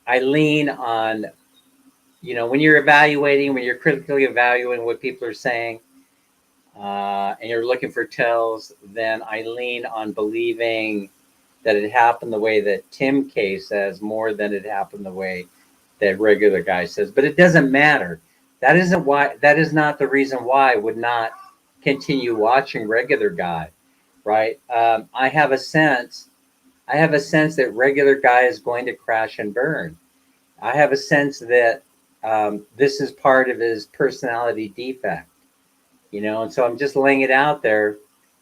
I lean on, when you're evaluating, when you're critically evaluating what people are saying, and you're looking for tells, then I lean on believing that it happened the way that Tim K says more than it happened the way that regular guy says. But it doesn't matter. That isn't why. That is not the reason why I would not continue watching regular guy. Right? I have a sense. I have a sense that regular guy is going to crash and burn. I have a sense that this is part of his personality defect. And so I'm just laying it out there.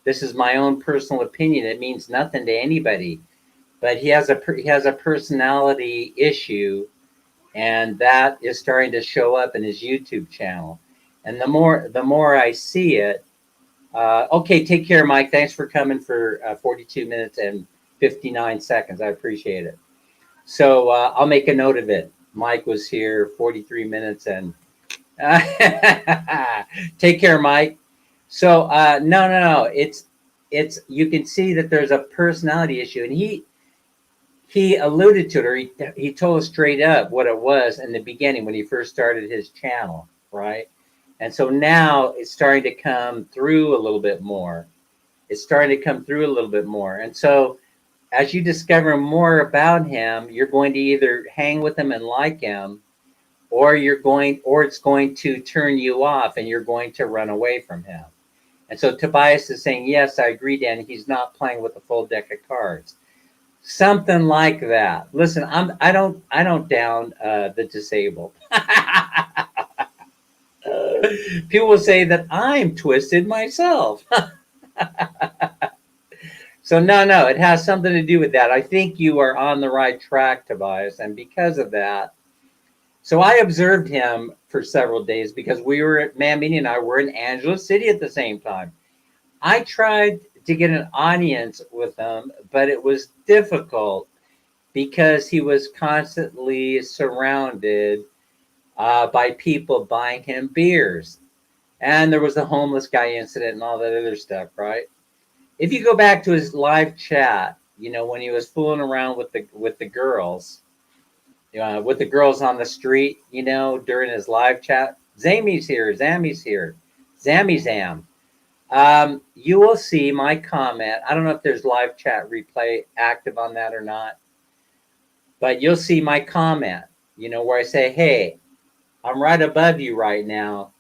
This is my own personal opinion. It means nothing to anybody, but he has a personality issue, and that is starting to show up in his YouTube channel. And the more I see it, okay, take care, Mike. Thanks for coming for 42 minutes and 59 seconds. I appreciate it. So I'll make a note of it. Mike was here 43 minutes and take care, Mike. So no. It's you can see that there's a personality issue, and he alluded to it, or he told us straight up what it was in the beginning when he first started his channel, right? And so now it's starting to come through a little bit more. It's starting to come through a little bit more, and so as you discover more about him, you're going to either hang with him and like him, or it's going to turn you off and you're going to run away from him. And so Tobias is saying, yes, I agree, Dan. He's not playing with a full deck of cards. Something like that. Listen, I don't down the disabled. People will say that I'm twisted myself. So no, it has something to do with that. I think you are on the right track, Tobias, and because of that, so I observed him for several days because Mamini and I were in Angeles City at the same time. I tried to get an audience with him, but it was difficult because he was constantly surrounded by people buying him beers. And there was the homeless guy incident and all that other stuff, right? If you go back to his live chat, when he was fooling around with the girls, with the girls on the street, during his live chat. Zammy's here. Zammy Zam. You will see my comment. I don't know if there's live chat replay active on that or not, but you'll see my comment, where I say, hey, I'm right above you right now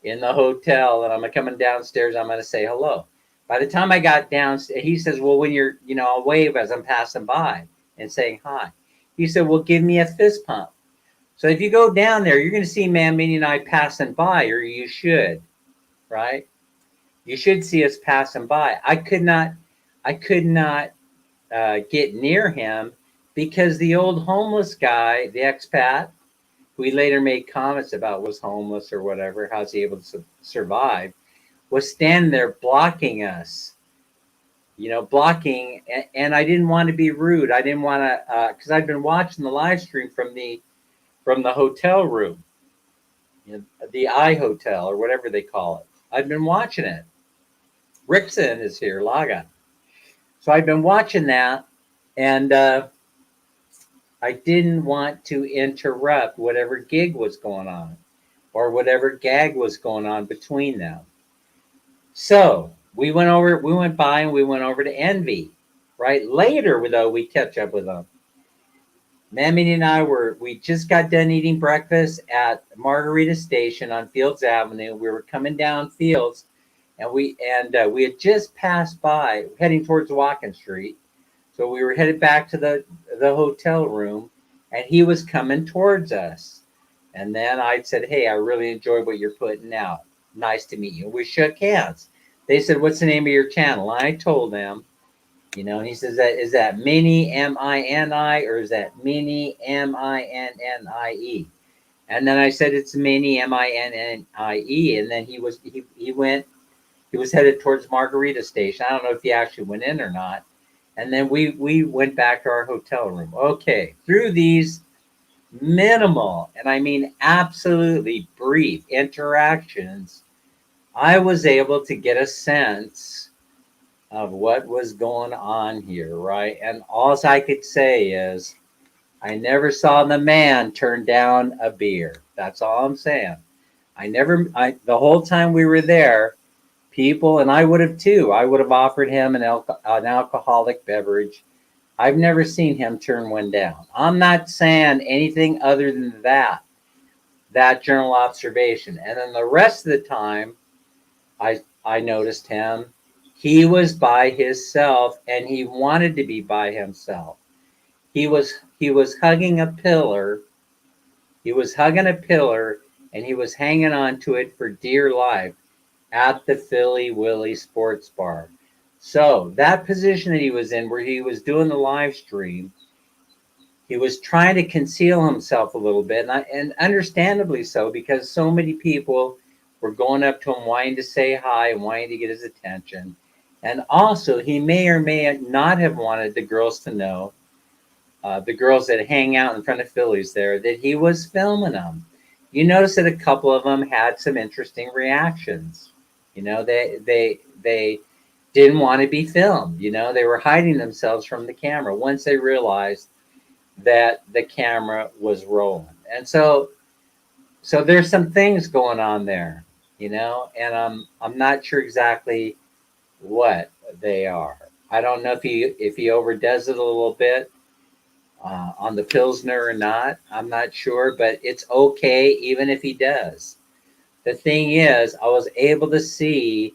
in the hotel, and I'm coming downstairs. I'm going to say hello. By the time I got downstairs, he says, well, when you're, I'll wave as I'm passing by and saying hi. He said, well, give me a fist pump. So if you go down there, you're going to see Mamini and I passing by, or you should, right? You should see us passing by. I could not get near him because the old homeless guy, the expat, who he later made comments about was homeless or whatever, how's he able to survive, was standing there blocking us. Blocking, and I didn't want to be rude. I didn't want to, because I'd been watching the live stream from the hotel room, the I Hotel or whatever they call it. I'd been watching it. Rickson is here, Laga. So I'd been watching that, and I didn't want to interrupt whatever gig was going on or whatever gag was going on between them. So we went by and we went over to Envy. Right later, though, we catch up with them. Mammy and I we just got done eating breakfast at Margarita Station on Fields Avenue. We were coming down Fields, and we had just passed by, heading towards Watkins Street. So we were headed back to the hotel room, and he was coming towards us. And then I said, "Hey, I really enjoyed what you're putting out. Nice to meet you." We shook hands. They said, "What's the name of your channel?" And I told them, and he says, "Is that Mini Mini, or is that Mini Minnie?" And then I said, "It's Mini Minnie." And then he was headed towards Margarita Station. I don't know if he actually went in or not. And then we went back to our hotel room. Okay, through these minimal, and I mean absolutely brief interactions, I was able to get a sense of what was going on here, right? And all I could say is, I never saw the man turn down a beer. That's all I'm saying. The whole time we were there, people, and I would have too, I would have offered him an alcoholic beverage. I've never seen him turn one down. I'm not saying anything other than that journal observation. And then the rest of the time, I noticed him. He was by himself, and he wanted to be by himself. He was hugging a pillar. He was hugging a pillar, and he was hanging on to it for dear life at the Philly Willie Sports Bar. So that position that he was in, where he was doing the live stream, he was trying to conceal himself a little bit, and understandably so, because so many people were going up to him, wanting to say hi and wanting to get his attention. And also, he may or may not have wanted the girls to know, the girls that hang out in front of Phillies there, that he was filming them. You notice that a couple of them had some interesting reactions. They didn't want to be filmed. They were hiding themselves from the camera once they realized that the camera was rolling. And so there's some things going on there, and I'm not sure exactly what they are. I don't know if he overdoes it a little bit on the Pilsner or not. I'm not sure, but it's okay even if he does. The thing is, I was able to see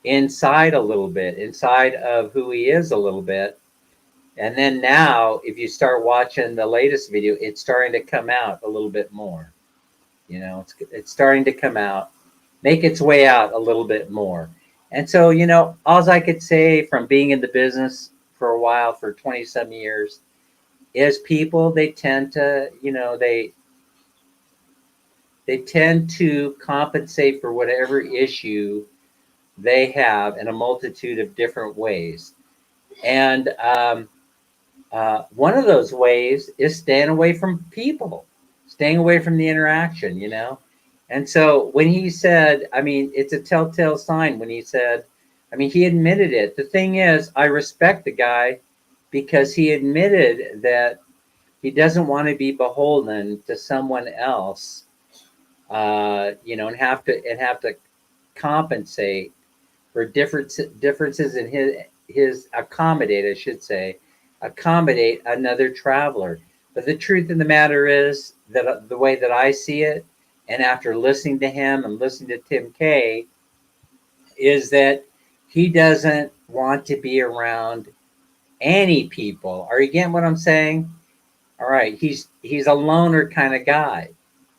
inside a little bit, inside of who he is a little bit. And then now, if you start watching the latest video, it's starting to come out a little bit more. It's starting to come out, make its way out a little bit more. And so, all I could say from being in the business for a while, for 20 some years, is people, they tend to, they tend to compensate for whatever issue they have in a multitude of different ways. And one of those ways is staying away from people, staying away from the interaction. And so when he said, I mean, it's a telltale sign when he said, I mean, he admitted it. The thing is, I respect the guy because he admitted that he doesn't want to be beholden to someone else, and have to compensate for differences in his accommodate, I should say, accommodate another traveler. But the truth of the matter is that the way that I see it, and after listening to him and listening to Tim Kay, is that he doesn't want to be around any people. Are you getting what I'm saying? All right, he's a loner kind of guy.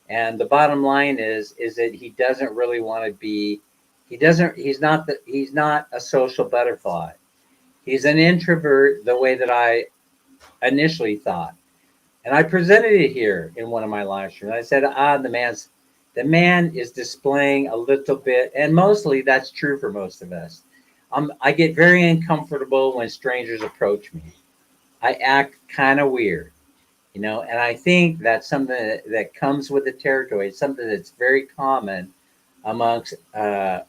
And the bottom line is that he doesn't really want to be, he's not a social butterfly. He's an introvert the way that I initially thought. And I presented it here in one of my live streams. I said, the man is displaying a little bit, and mostly that's true for most of us. I get very uncomfortable when strangers approach me. I act kind of weird, and I think that's something that comes with the territory. It's something that's very common amongst the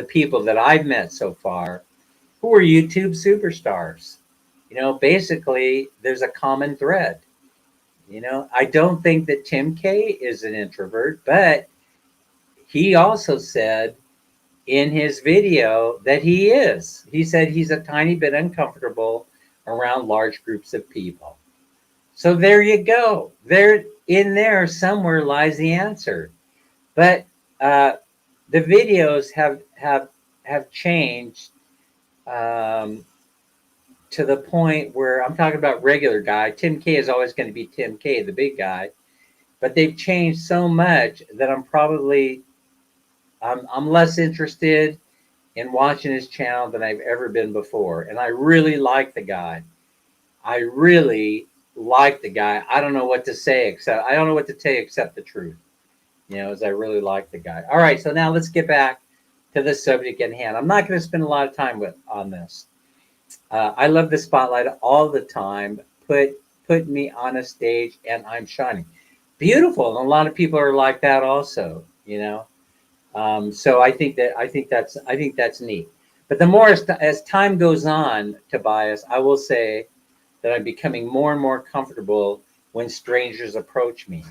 people that I've met so far who are YouTube superstars. Basically, there's a common thread. You know, I don't think that Tim K is an introvert, but he also said in his video that he is. He said he's a tiny bit uncomfortable around large groups of people. So there you go. There, in there somewhere lies the answer. But uh, the videos have changed um, to the point where I'm talking about regular guy. Tim K is always going to be Tim K, the big guy. But they've changed so much that I'm less interested in watching his channel than I've ever been before. And I really like the guy. I really like the guy. I don't know what to say except I don't know what to say except the truth. You know, as I really like the guy. All right, so now let's get back to the subject at hand. I'm not going to spend a lot of time on this. I love the spotlight all the time. Put me on a stage and I'm shining. Beautiful. And a lot of people are like that also. You know, so I think that's neat. But the more as time goes on, Tobias, I will say that I'm becoming more and more comfortable when strangers approach me.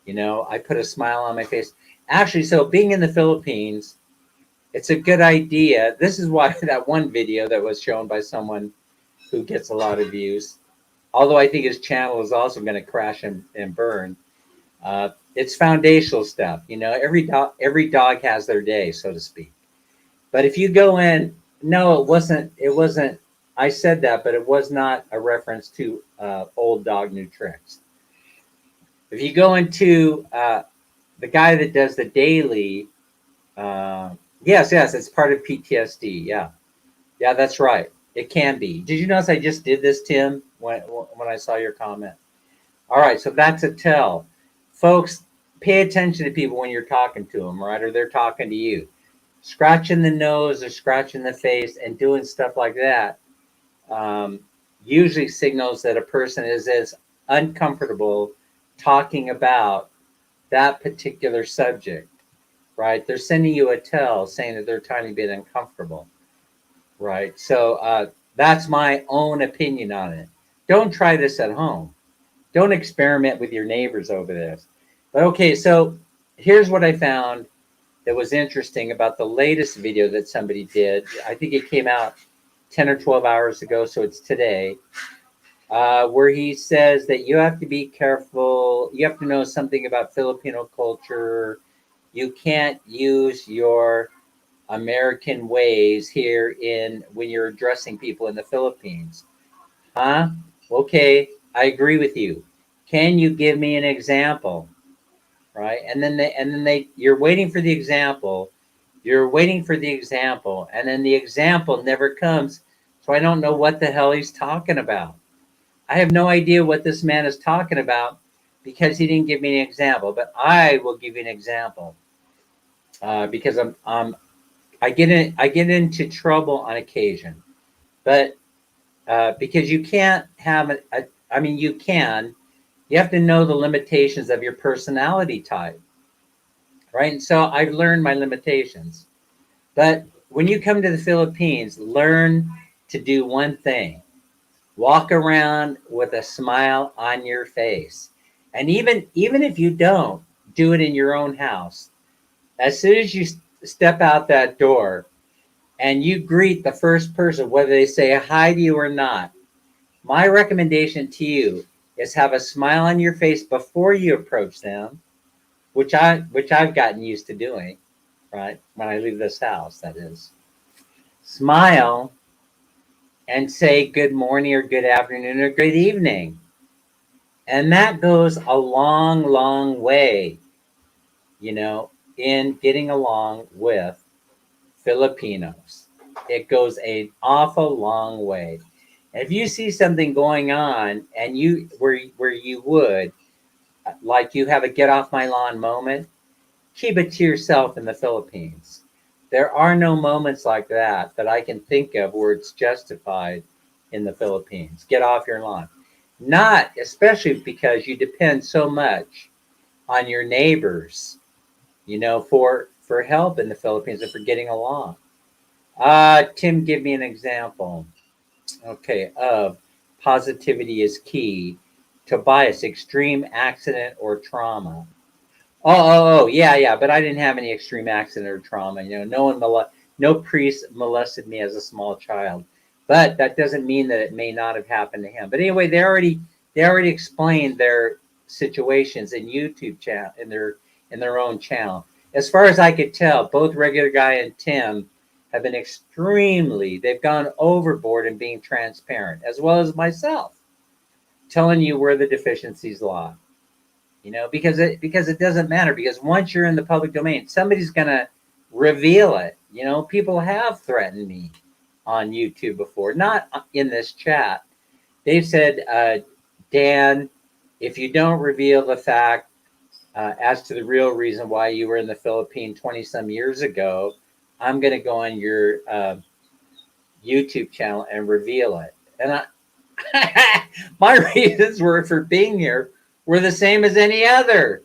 You know, I put a smile on my face. Actually, so being in the Philippines, it's a good idea. This is why that one video that was shown by someone who gets a lot of views, although I think his channel is also going to crash and burn. It's foundational stuff. You know, every dog has their day, so to speak. But if you go in, no, it wasn't. It wasn't. I said that, but it was not a reference to old dog, new tricks. If you go into the guy that does the daily, yes, it's part of PTSD. Yeah, yeah, that's right. It can be. Did you notice I just did this, Tim, when I saw your comment? All right, so that's a tell. Folks, pay attention to people when you're talking to them, right? Or they're talking to you. Scratching the nose or scratching the face and doing stuff like that um, usually signals that a person is as uncomfortable talking about that particular subject, right? They're sending you a tell saying that they're a tiny bit uncomfortable, right? So that's my own opinion on it. Don't try this at home. Don't experiment with your neighbors over this. But okay, so here's what I found that was interesting about the latest video that somebody did. I think it came out 10 or 12 hours ago, so it's today, where he says that you have to be careful. You have to know something about Filipino culture. You can't use your American ways here in when you're addressing people in the Philippines. Huh? Okay, I agree with you. Can you give me an example? Right? And then you're waiting for the example. You're waiting for the example, and then the example never comes. So I don't know what the hell he's talking about. I have no idea what this man is talking about because he didn't give me an example. But I will give you an example because I get into trouble on occasion, but because you can't have I mean you can. You have to know the limitations of your personality type, right? And so I've learned my limitations. But when you come to the Philippines, learn to do one thing: walk around with a smile on your face. And even if you don't do it in your own house, as soon as you step out that door and you greet the first person, whether they say hi to you or not, my recommendation to you is have a smile on your face before you approach them, which I've gotten used to doing, right? When I leave this house, that is. Smile and say good morning or good afternoon or good evening. And that goes a long, long way, you know, in getting along with Filipinos. It goes an awful long way. And if you see something going on and you where you would like you have a get off my lawn moment, keep it to yourself in the Philippines. There are no moments like that I can think of where it's justified in the Philippines. Get off your lawn. Not especially because you depend so much on your neighbors, you know, for help in the Philippines and for getting along. Tim, give me an example. Okay, positivity is key. Tobias, extreme accident or trauma. Oh, yeah. But I didn't have any extreme accident or trauma. No priest molested me as a small child. But that doesn't mean that it may not have happened to him. But anyway, they already explained their situations in YouTube channel in their own channel. As far as I could tell, both Regular Guy and Tim have been they've gone overboard in being transparent, as well as myself, telling you where the deficiencies lie. Because it doesn't matter, because once you're in the public domain, somebody's gonna reveal it. People have threatened me on YouTube before, not in this chat. They've said, Dan, if you don't reveal the fact as to the real reason why you were in the Philippines 20 some years ago, I'm going to go on your YouTube channel and reveal it. And my reasons for being here were the same as any other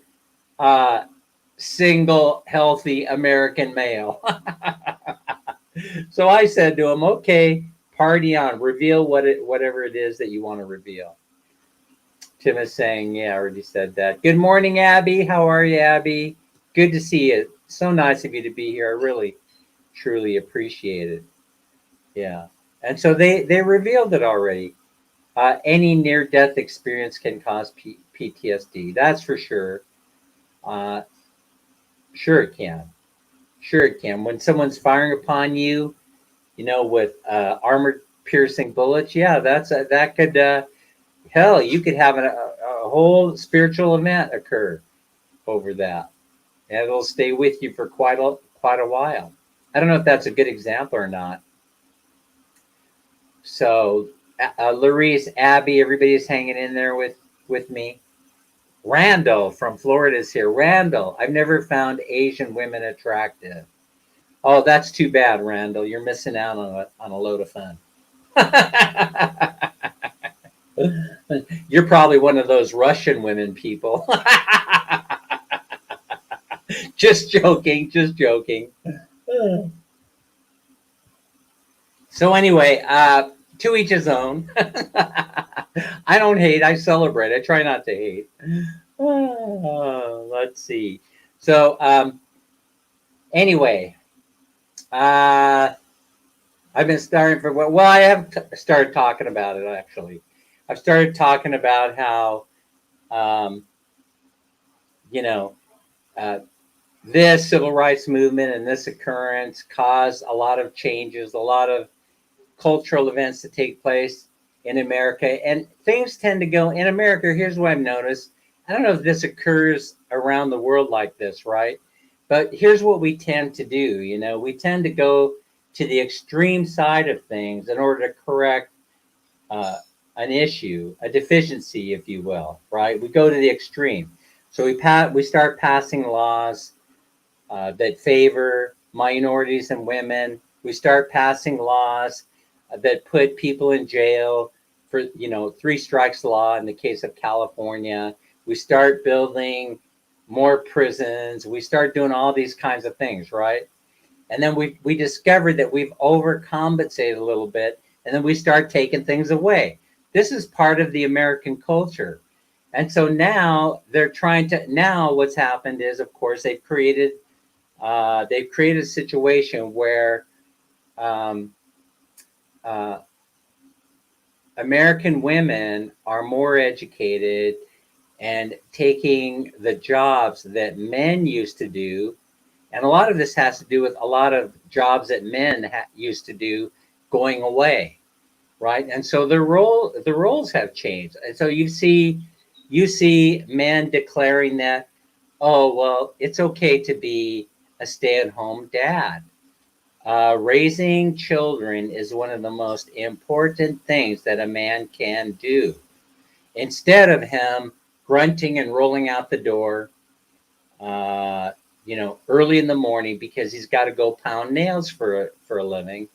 single, healthy American male. So I said to him, okay, party on, reveal whatever it is that you want to reveal. Tim is saying, yeah, I already said that. Good morning, Abby. How are you, Abby? Good to see you. So nice of you to be here. I really, truly appreciate it. Yeah. And so they revealed it already. Any near-death experience can cause PTSD. That's for sure. Sure it can. Sure it can. When someone's firing upon you, with armor-piercing bullets, yeah, that could... hell, you could have a whole spiritual event occur over that, and it'll stay with you for quite a while. I don't know if that's a good example or not. So, Larice, Abby, everybody's hanging in there with me. Randall from Florida is here. Randall, I've never found Asian women attractive. Oh, that's too bad, Randall. You're missing out on a load of fun. You're probably one of those Russian women people. Just joking. So anyway, to each his own. I don't hate, I celebrate. I try not to hate. Let's see. So anyway, I've been starting I have started talking about it, actually. I've started talking about how, this civil rights movement and this occurrence caused a lot of changes, a lot of cultural events to take place in America. And things tend to go in America. Here's what I've noticed. I don't know if this occurs around the world like this, right? But here's what we tend to do. We tend to go to the extreme side of things in order to correct an issue, a deficiency, if you will, right? We go to the extreme. So we start passing laws that favor minorities and women. We start passing laws that put people in jail for, 3 strikes law in the case of California. We start building more prisons. We start doing all these kinds of things, right? And then we discovered that we've overcompensated a little bit, and then we start taking things away. This is part of the American culture. And so now what's happened is, of course, they've created a situation where American women are more educated and taking the jobs that men used to do. And a lot of this has to do with a lot of jobs that men used to do going away. Right. And so the roles have changed. And so you see men declaring that, oh, well, it's okay to be a stay-at-home dad. Raising children is one of the most important things that a man can do. Instead of him grunting and rolling out the door, early in the morning because he's got to go pound nails for a living.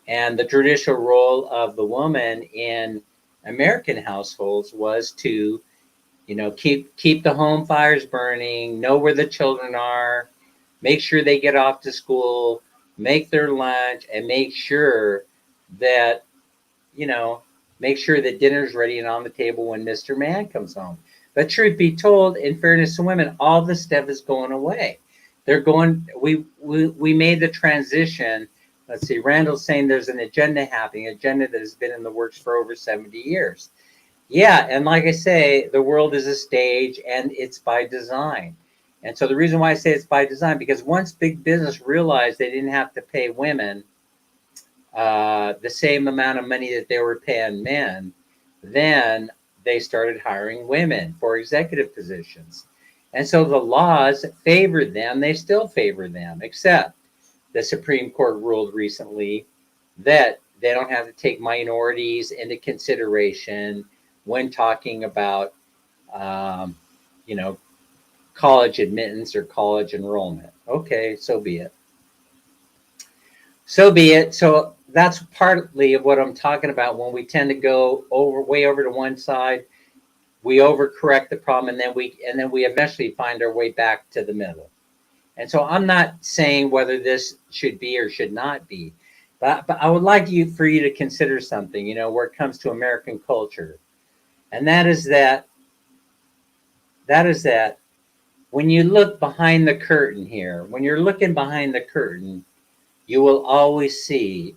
And the traditional role of the woman in American households was to, keep the home fires burning, know where the children are, make sure they get off to school, make their lunch, and make sure that, make sure that dinner's ready and on the table when Mr. Man comes home. But truth be told, in fairness to women, all this stuff is going away. They're going. We made the transition. Let's see. Randall's saying there's an agenda happening, agenda that has been in the works for over 70 years. Yeah, and like I say, the world is a stage, and it's by design. And so the reason why I say it's by design, because once big business realized they didn't have to pay women the same amount of money that they were paying men, then they started hiring women for executive positions. And so the laws favored them. They still favor them, except the Supreme Court ruled recently that they don't have to take minorities into consideration when talking about, you know, college admittance or college enrollment. Okay, so be it. So be it. So that's partly of what I'm talking about when we tend to go way over to one side. We overcorrect the problem, and then we eventually find our way back to the middle. And so I'm not saying whether this should be or should not be, but I would like for you to consider something, you know, where it comes to American culture, and that is that when you look behind the curtain here, when you're looking behind the curtain, you will always see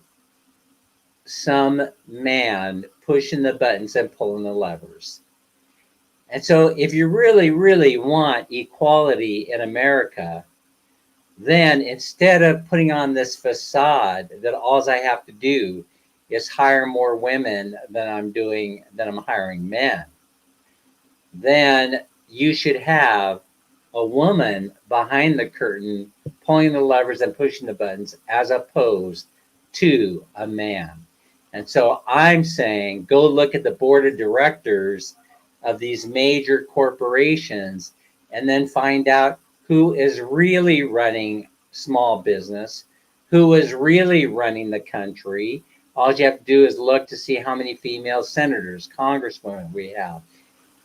some man pushing the buttons and pulling the levers. And so if you really, really want equality in America, then instead of putting on this facade that all I have to do is hire more women than I'm hiring men, then you should have a woman behind the curtain pulling the levers and pushing the buttons as opposed to a man. And so I'm saying go look at the board of directors of these major corporations and then find out who is really running small business, who is really running the country. All you have to do is look to see how many female senators, congresswomen we have.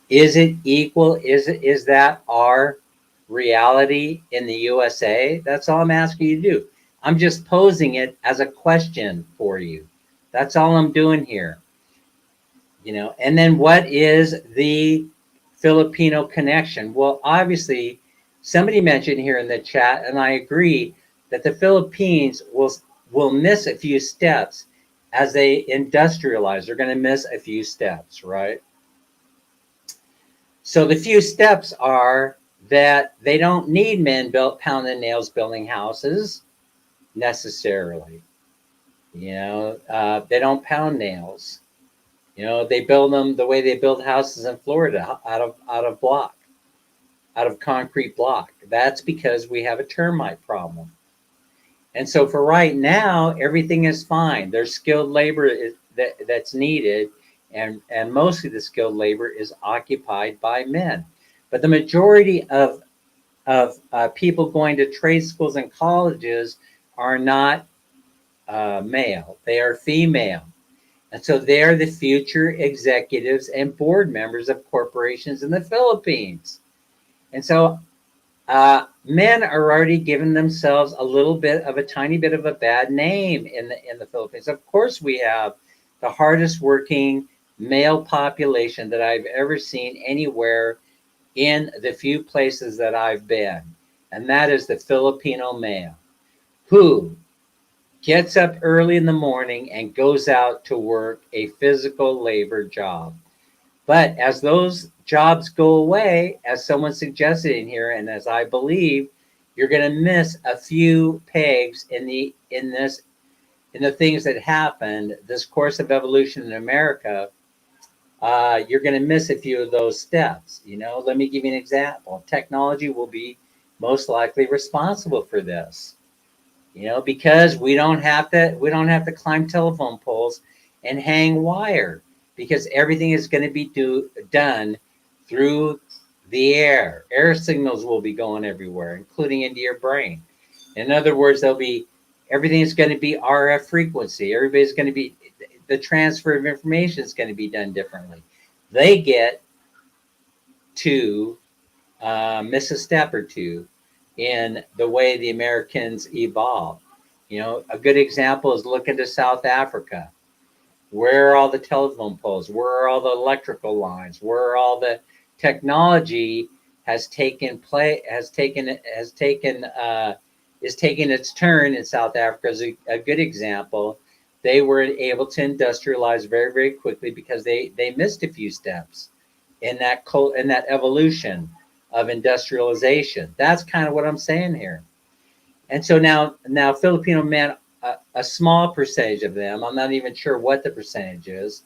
Is it equal? Is that our reality in the USA? That's all I'm asking you to do. I'm just posing it as a question for you. That's all I'm doing here. You know, and then what is the Filipino connection? Well, obviously, somebody mentioned here in the chat, and I agree that the Philippines will miss a few steps as they industrialize. They're going to miss a few steps, right? So the few steps are that they don't need men pounding nails building houses necessarily. You know, they don't pound nails. You know, they build them the way they build houses in Florida, out of concrete block. That's because we have a termite problem. And so for right now, everything is fine. There's skilled labor that's needed, and mostly the skilled labor is occupied by men. But the majority of people going to trade schools and colleges are not male. They are female. And so they're the future executives and board members of corporations in the Philippines. And so men are already giving themselves a tiny bit of a bad name in the Philippines. Of course, we have the hardest working male population that I've ever seen anywhere in the few places that I've been. And that is the Filipino male, who gets up early in the morning and goes out to work a physical labor job. But as those jobs go away, as someone suggested in here, and as I believe, you're going to miss a few pegs in the things that happened, this course of evolution in America. You're going to miss a few of those steps. You know, let me give you an example. Technology will be most likely responsible for this. You know, because we don't have to climb telephone poles and hang wire, because everything is going to be done through the air. Air signals will be going everywhere, including into your brain. In other words, everything is going to be RF frequency. Everybody's going to be, the transfer of information is going to be done differently. They get to miss a step or two in the way the Americans evolve. You know, a good example is look into South Africa. Where are all the telephone poles? Where are all the electrical lines? Where are all the technology has taken play has taken is taking its turn in South Africa is a good example. They were able to industrialize very, very quickly because they missed a few steps in that evolution of industrialization. That's kind of what I'm saying here. And so now Filipino men, a small percentage of them, I'm not even sure what the percentage is,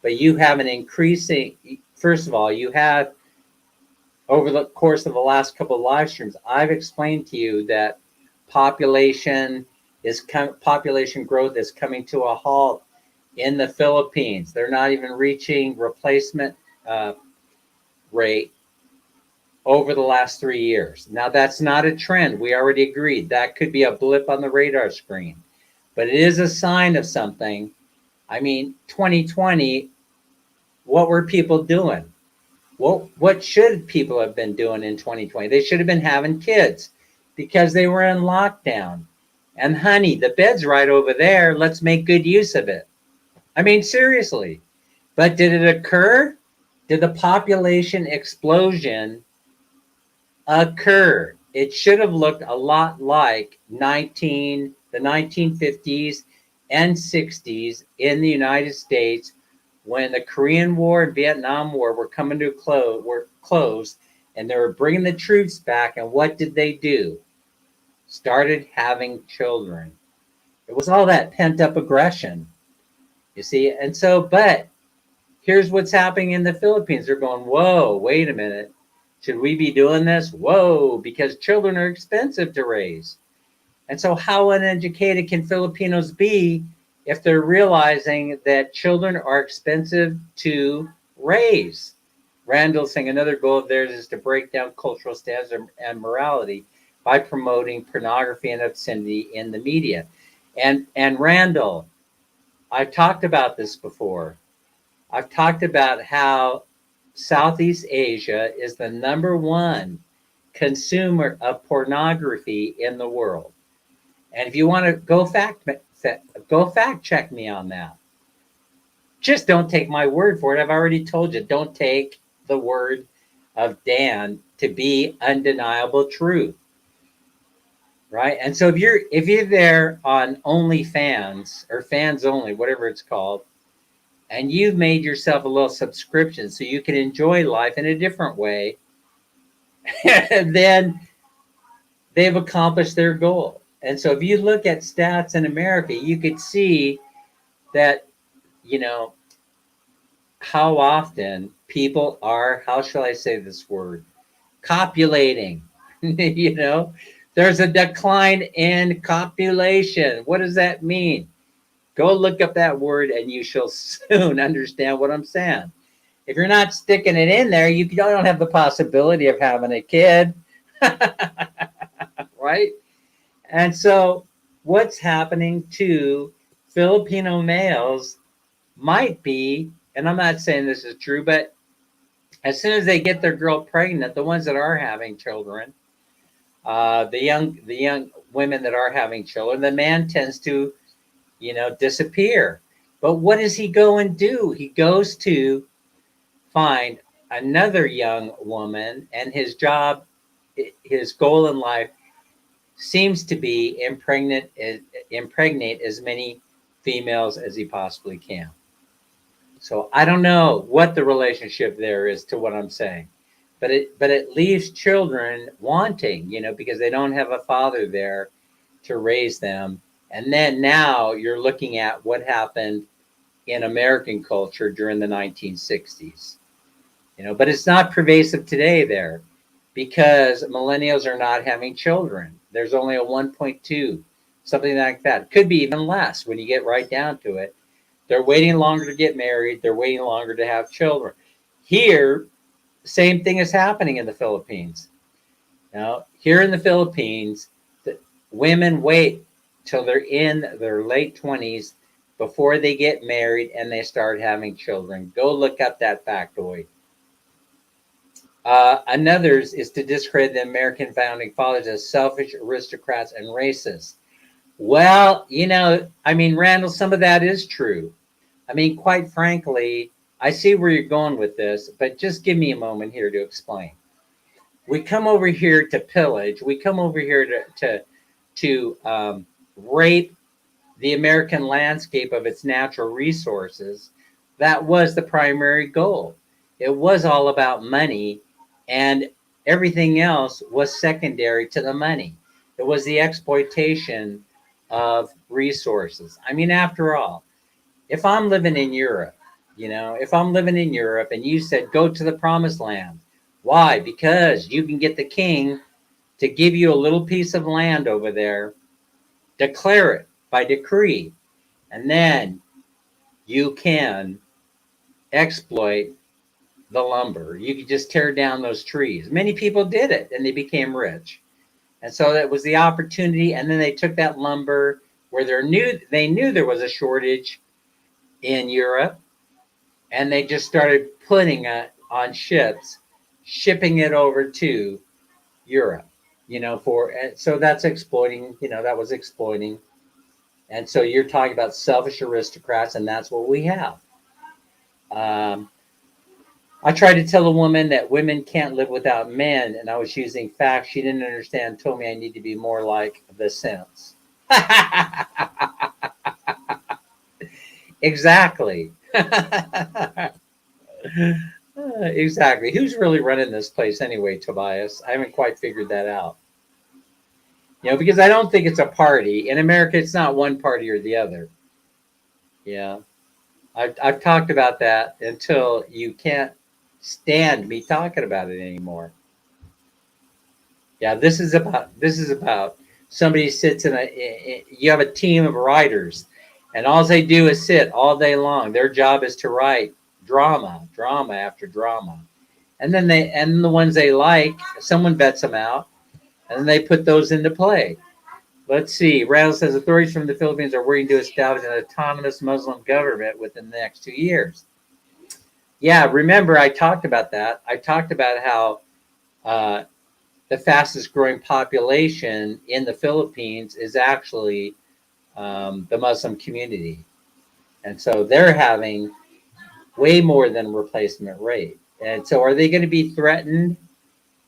but you have an increasing. First of all, you have over the course of the last couple of live streams, I've explained to you that population growth is coming to a halt in the Philippines. They're not even reaching replacement rate over the last 3 years. Now, that's not a trend. We already agreed. That could be a blip on the radar screen, but it is a sign of something. I mean, 2020, what were people doing? What should people have been doing in 2020? They should have been having kids because they were in lockdown. And honey, the bed's right over there. Let's make good use of it. I mean, seriously. But did it occur? Did the population explosion occur? It should have looked a lot like the 1950s and 60s in the United States when the Korean War and Vietnam War were coming to close, and they were bringing the troops back. And what did they do? Started having children. It was all that pent up aggression, you see. And so, but here's what's happening in the Philippines. They're going, whoa, wait a minute. Should we be doing this? Whoa, because children are expensive to raise. And so how uneducated can Filipinos be if they're realizing that children are expensive to raise? Randall's saying another goal of theirs is to break down cultural standards and morality by promoting pornography and obscenity in the media. And Randall, I've talked about this before. I've talked about how Southeast Asia is the #1 consumer of pornography in the world. And if you want to go fact check me on that. Just don't take my word for it. I've already told you, don't take the word of Dan to be undeniable truth. Right? And so if you're there on OnlyFans or Fans Only, whatever it's called, and you've made yourself a little subscription so you can enjoy life in a different way, then they've accomplished their goal. And so if you look at stats in America, you could see that, how often people are, how shall I say this word, copulating. There's a decline in copulation. What does that mean? Go look up that word and you shall soon understand what I'm saying. If you're not sticking it in there, you don't have the possibility of having a kid. Right? And so what's happening to Filipino males might be, and I'm not saying this is true, but as soon as they get their girl pregnant, the ones that are having children, the young women that are having children, the man tends to, disappear. But what does he go and do? He goes to find another young woman, and his job, his goal in life seems to be impregnate as many females as he possibly can. So I don't know what the relationship there is to what I'm saying, but it leaves children wanting, because they don't have a father there to raise them. And then now you're looking at what happened in American culture during the 1960s, but it's not pervasive today there because millennials are not having children. There's only a 1.2, something like that. Could be even less when you get right down to it. They're waiting longer to get married. They're waiting longer to have children. Here, the same thing is happening in the Philippines. Here in the Philippines, the women wait till they're in their late 20s before they get married and they start having children. Go look up that factoid. Another is to discredit the American founding fathers as selfish aristocrats and racist. Well, Randall, some of that is true. I mean, quite frankly, I see where you're going with this, but just give me a moment here to explain. We come over here to pillage. We come over here to rape the American landscape of its natural resources. That was the primary goal. It was all about money, and everything else was secondary to the money. It was the exploitation of resources. I mean, after all, if I'm living in Europe, if I'm living in Europe and you said go to the promised land, why? Because you can get the king to give you a little piece of land over there, declare it by decree, and then you can exploit the lumber. You could just tear down those trees. Many people did it and they became rich. And so that was the opportunity. And then they took that lumber where they knew there was a shortage in Europe, and they just started putting it on ships, shipping it over to Europe. So that's exploiting. That was exploiting. And so you're talking about selfish aristocrats, and that's what we have. Um, I tried to tell a woman that women can't live without men, and I was using facts she didn't understand. Told me I need to be more like The Sims. Exactly. Exactly. Who's really running this place anyway, Tobias? I haven't quite figured that out. Because I don't think it's a party. In America, it's not one party or the other. Yeah. I've talked about that until you can't stand me talking about it anymore. Yeah, this is about somebody sits you have a team of writers, and all they do is sit all day long. Their job is to write drama after drama. And then the ones they like, someone vets them out, and then they put those into play. Let's see. Randall says authorities from the Philippines are working to establish an autonomous Muslim government within the next 2 years. Yeah, remember I talked about that. I talked about how uh, the fastest growing population in the Philippines is actually the Muslim community. And so they're having way more than replacement rate. And so are they going to be threatened?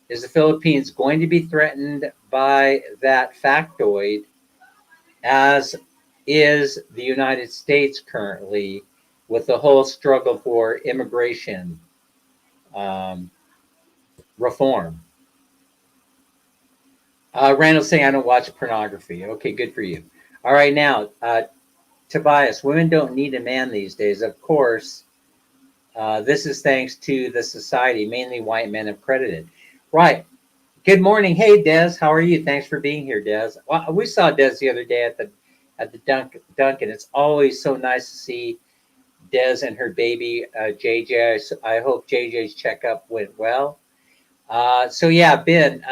Is the Philippines going to be threatened by that factoid, as is the United States currently with the whole struggle for immigration um, reform? Randall's saying, I don't watch pornography. Okay, good for you. All right, now, Tobias, women don't need a man these days. Of course, this is thanks to the society, mainly white men have credited. Right. Good morning. Hey, Des. How are you? Thanks for being here, Des. Well, we saw Des the other day at the Dunkin'. It's always so nice to see Des and her baby, JJ. I hope JJ's checkup went well. So, yeah, Ben,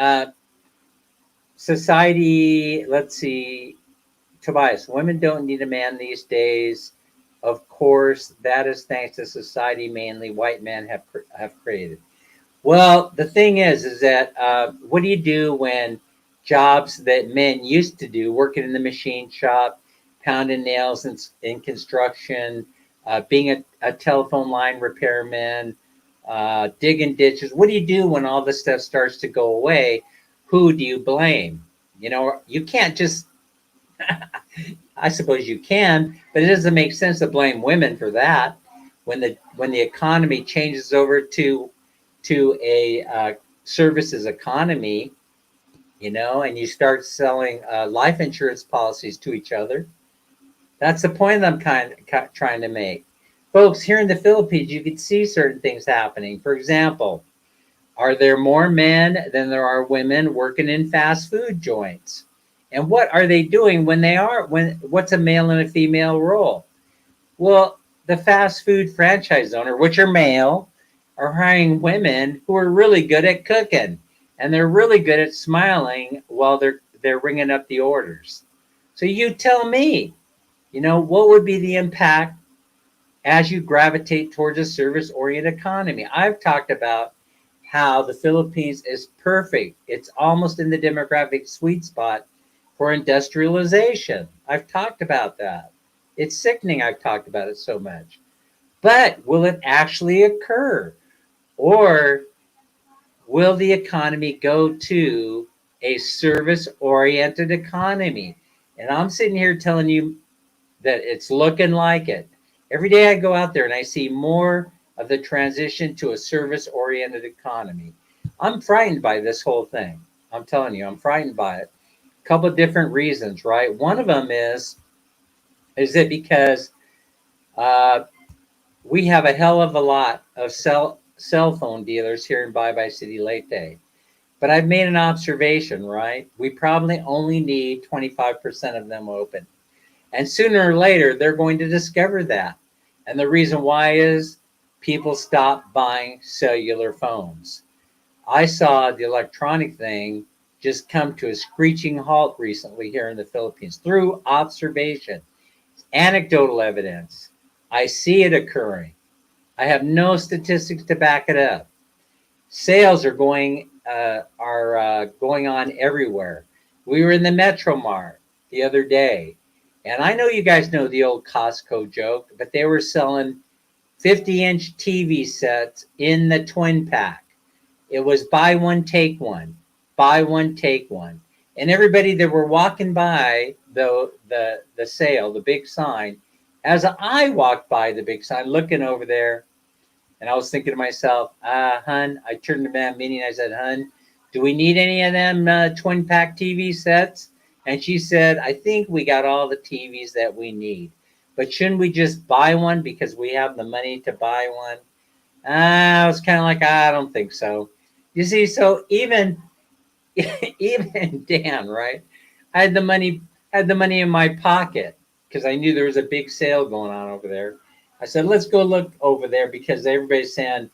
society, let's see. Tobias, women don't need a man these days. Of course, that is thanks to society, mainly white men have created. Well, the thing is that what do you do when jobs that men used to do, working in the machine shop, pounding nails in construction, being a telephone line repairman, digging ditches? What do you do when all this stuff starts to go away? Who do you blame? You can't just I suppose you can, but it doesn't make sense to blame women for that. When the economy changes over to a services economy, and you start selling life insurance policies to each other. That's the point I'm trying to make. Folks, here in the Philippines, you can see certain things happening. For example, are there more men than there are women working in fast food joints? And what are they doing what's a male and a female role? Well, the fast food franchise owner, which are male, are hiring women who are really good at cooking, and they're really good at smiling while they're ringing up the orders. So you tell me, what would be the impact as you gravitate towards a service-oriented economy? I've talked about how the Philippines is perfect. It's almost in the demographic sweet spot for industrialization. I've talked about that. It's sickening. I've talked about it so much. But will it actually occur? Or will the economy go to a service oriented economy? And I'm sitting here telling you that it's looking like it. Every day I go out there and I see more of the transition to a service oriented economy. I'm frightened by this whole thing. I'm telling you, I'm frightened by it. A couple of different reasons, right? One of them is it because uh, we have a hell of a lot of cell phone dealers here in Bye Bye City Leyte. But I've made an observation, right? We probably only need 25% of them open. And sooner or later, they're going to discover that. And the reason why is people stop buying cellular phones. I saw the electronic thing just come to a screeching halt recently here in the Philippines through observation, anecdotal evidence. I see it occurring. I have no statistics to back it up. Sales are going on everywhere. We were in the Metro Mart the other day, and I know you guys know the old Costco joke, but they were selling 50-inch TV sets in the twin pack. It was buy one, take one, buy one, take one. And everybody that were walking by the sale, the big sign, as I walked by the big sign, looking over there, and I was thinking to myself, hun, I turned to Ma'am Minnie and I said, hun, do we need any of them twin pack TV sets? And she said, I think we got all the TVs that we need. But shouldn't we just buy one because we have the money to buy one? I was kind of like, I don't think so. You see, so even even Dan, right? I had the money in my pocket because I knew there was a big sale going on over there. I said, let's go look over there because everybody's saying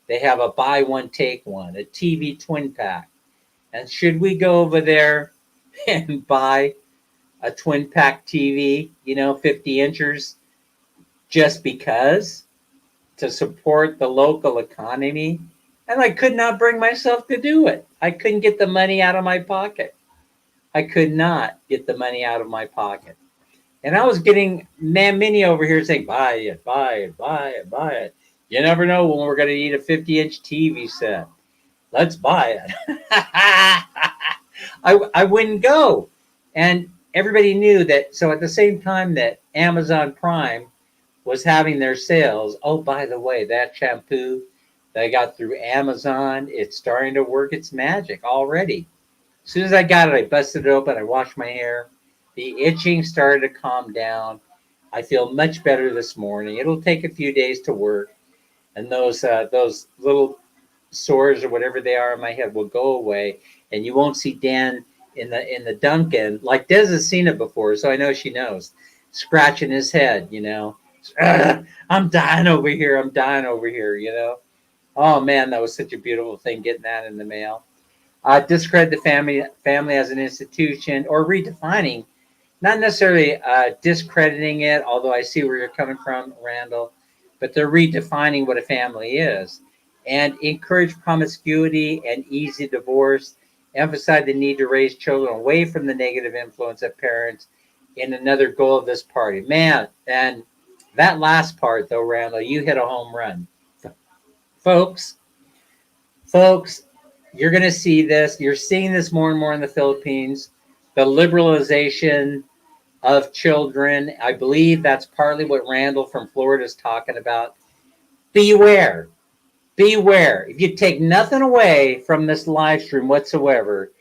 they have a buy one, take one, a TV twin pack. And should we go over there and buy a twin pack TV, 50 inchers, just because to support the local economy? And I could not bring myself to do it. I couldn't get the money out of my pocket. I could not get the money out of my pocket. And I was getting Ma'am Minnie over here saying, buy it, buy it, buy it, buy it. You never know when we're going to need a 50-inch TV set. Let's buy it. I wouldn't go. And everybody knew that. So at the same time that Amazon Prime was having their sales, oh, by the way, that shampoo that I got through Amazon, it's starting to work its magic already. As soon as I got it, I busted it open. I washed my hair. The itching started to calm down. I feel much better this morning. It'll take a few days to work, and those little sores or whatever they are in my head will go away, and you won't see Dan in the Duncan like Des has seen it before, so I know she knows, scratching his head. I'm dying over here. I'm dying over here. Oh man, that was such a beautiful thing getting that in the mail. Discredit the family as an institution, or redefining, not necessarily discrediting it, although I see where you're coming from, Randall, but they're redefining what a family is, and encourage promiscuity and easy divorce, emphasize the need to raise children away from the negative influence of parents in another goal of this party. Man, and that last part, though, Randall, you hit a home run. Folks, you're going to see this. You're seeing this more and more in the Philippines. The liberalization of children. I believe that's partly what Randall from Florida is talking about. Beware. Beware. If you take nothing away from this live stream whatsoever,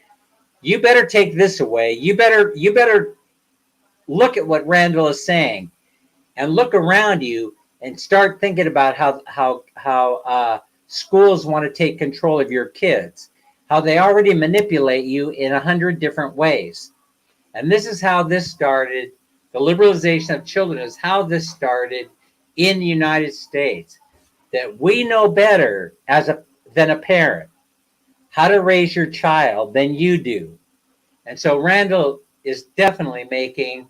you better take this away. You better look at what Randall is saying and look around you and start thinking about how schools want to take control of your kids, how they already manipulate you in 100 different ways. And this is how this started. The liberalization of children is how this started in the United States. That we know better than a parent how to raise your child than you do. And so Randall is definitely making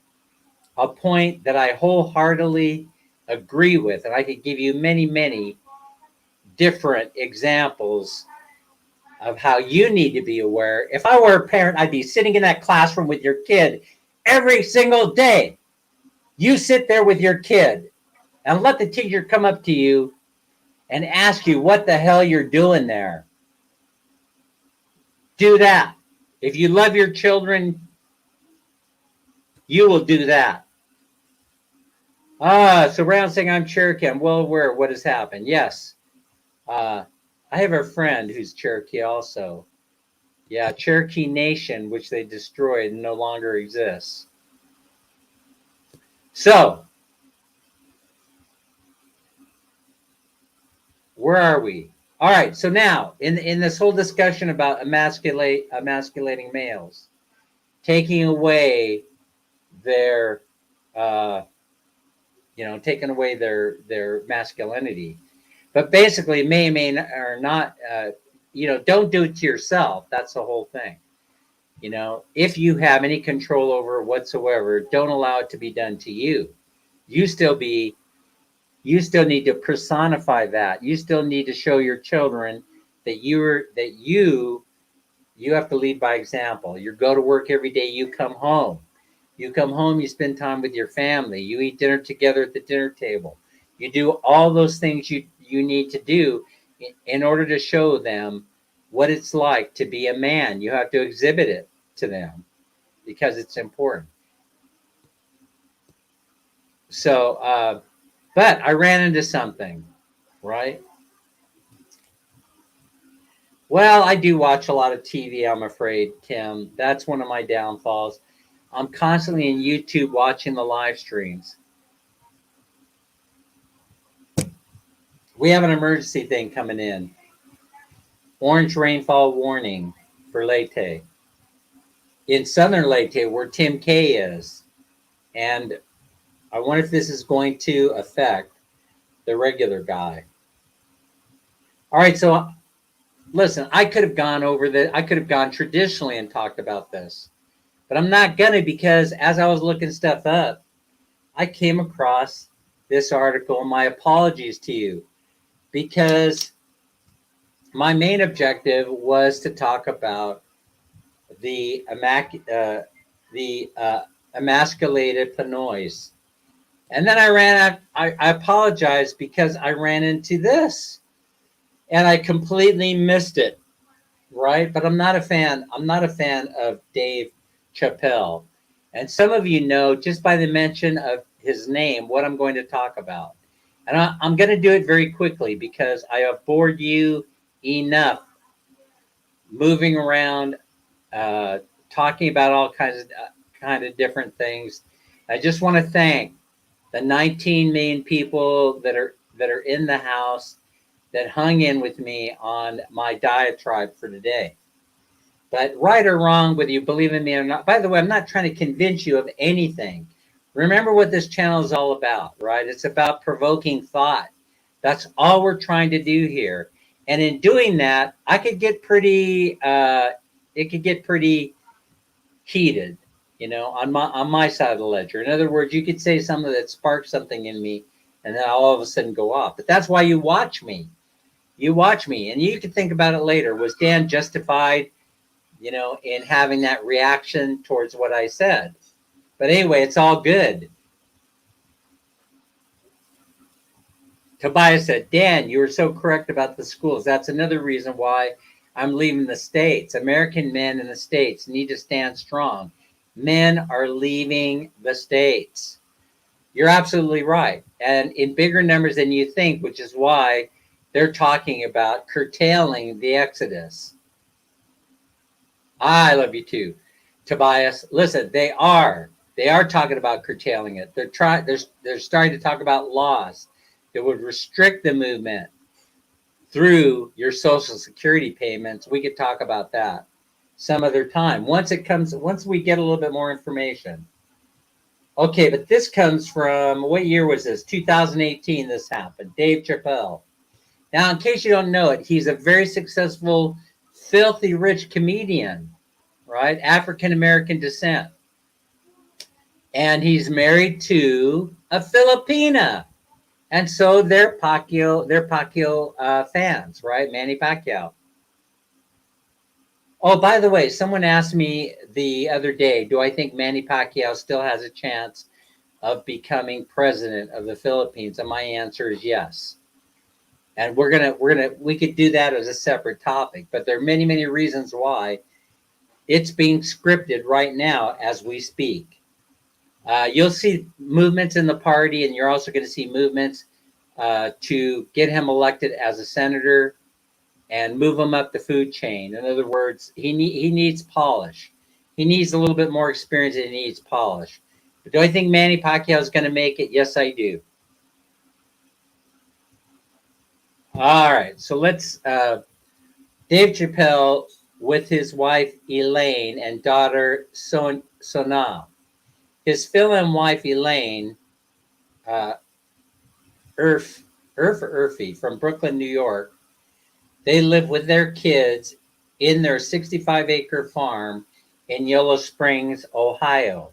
a point that I wholeheartedly agree with. And I could give you many, many different examples of how you need to be aware. If I were a parent, I'd be sitting in that classroom with your kid every single day. You sit there with your kid and let the teacher come up to you and ask you what the hell you're doing there. Do that. If you love your children, you will do that. So Brown saying I'm Cherokee. I'm well aware of what has happened. Yes. I have a friend who's Cherokee also. Yeah, Cherokee Nation, which they destroyed, no longer exists. So, where are we? All right. So now, in this whole discussion about emasculating males, taking away their, taking away their masculinity, but basically, may or not, don't do it to yourself. That's the whole thing. If you have any control over it whatsoever, don't allow it to be done to you. You still need to personify that. You still need to show your children that you have to lead by example. You go to work every day, you come home. You come home, you spend time with your family. You eat dinner together at the dinner table. You do all those things you need to do in order to show them what it's like to be a man. You have to exhibit it to them because it's important. So, but I ran into something, right? Well, I do watch a lot of TV, I'm afraid, Tim. That's one of my downfalls. I'm constantly in YouTube watching the live streams. We have an emergency thing coming in. Orange rainfall warning for Leyte. In southern Leyte, where Tim K is. And I wonder if this is going to affect the regular guy. All right, so listen, I could have gone traditionally and talked about this. But I'm not going to, because as I was looking stuff up, I came across this article. My apologies to you, because my main objective was to talk about the emasculated Pinoys. And then I apologize because I ran into this and I completely missed it. Right. But I'm not a fan of Dave Chappelle. And some of you know, just by the mention of his name, what I'm going to talk about. And I'm going to do it very quickly because I have bored you enough moving around, talking about all kinds of different things. I just want to thank the 19 million people that are in the house that hung in with me on my diatribe for today. But right or wrong, whether you believe in me or not, by the way, I'm not trying to convince you of anything. Remember what this channel is all about, right? It's about provoking thought. That's all we're trying to do here. And in doing that, it could get pretty heated, on my side of the ledger. In other words, you could say something that sparks something in me, and then I'll all of a sudden go off. But that's why you watch me. You watch me, and you can think about it later. Was Dan justified, in having that reaction towards what I said? But anyway, it's all good. Tobias said, Dan, you were so correct about the schools. That's another reason why I'm leaving the States. American men in the States need to stand strong. Men are leaving the States. You're absolutely right. And in bigger numbers than you think, which is why they're talking about curtailing the exodus. I love you too, Tobias. Listen, they are talking about curtailing it. They're starting to talk about laws that would restrict the movement through your Social Security payments. We could talk about that some other time. Once we get a little bit more information. Okay, but this comes from, what year was this? 2018 this happened. Dave Chappelle. Now, in case you don't know it, he's a very successful, filthy rich comedian, right? African-American descent. And he's married to a Filipina. And so they're Pacquiao fans, right? Manny Pacquiao. Oh, by the way, someone asked me the other day, do I think Manny Pacquiao still has a chance of becoming president of the Philippines? And my answer is yes. And we could do that as a separate topic, but there are many, many reasons why. It's being scripted right now as we speak. You'll see movements in the party, and you're also going to see movements to get him elected as a senator and move him up the food chain. In other words, he needs polish. He needs a little bit more experience, and he needs polish. But do I think Manny Pacquiao is going to make it? Yes, I do. All right, so let's Dave Chappelle with his wife Elaine and daughter Sonal. His fill-in wife Elaine, Urfi from Brooklyn, New York. They live with their kids in their 65-acre farm in Yellow Springs, Ohio.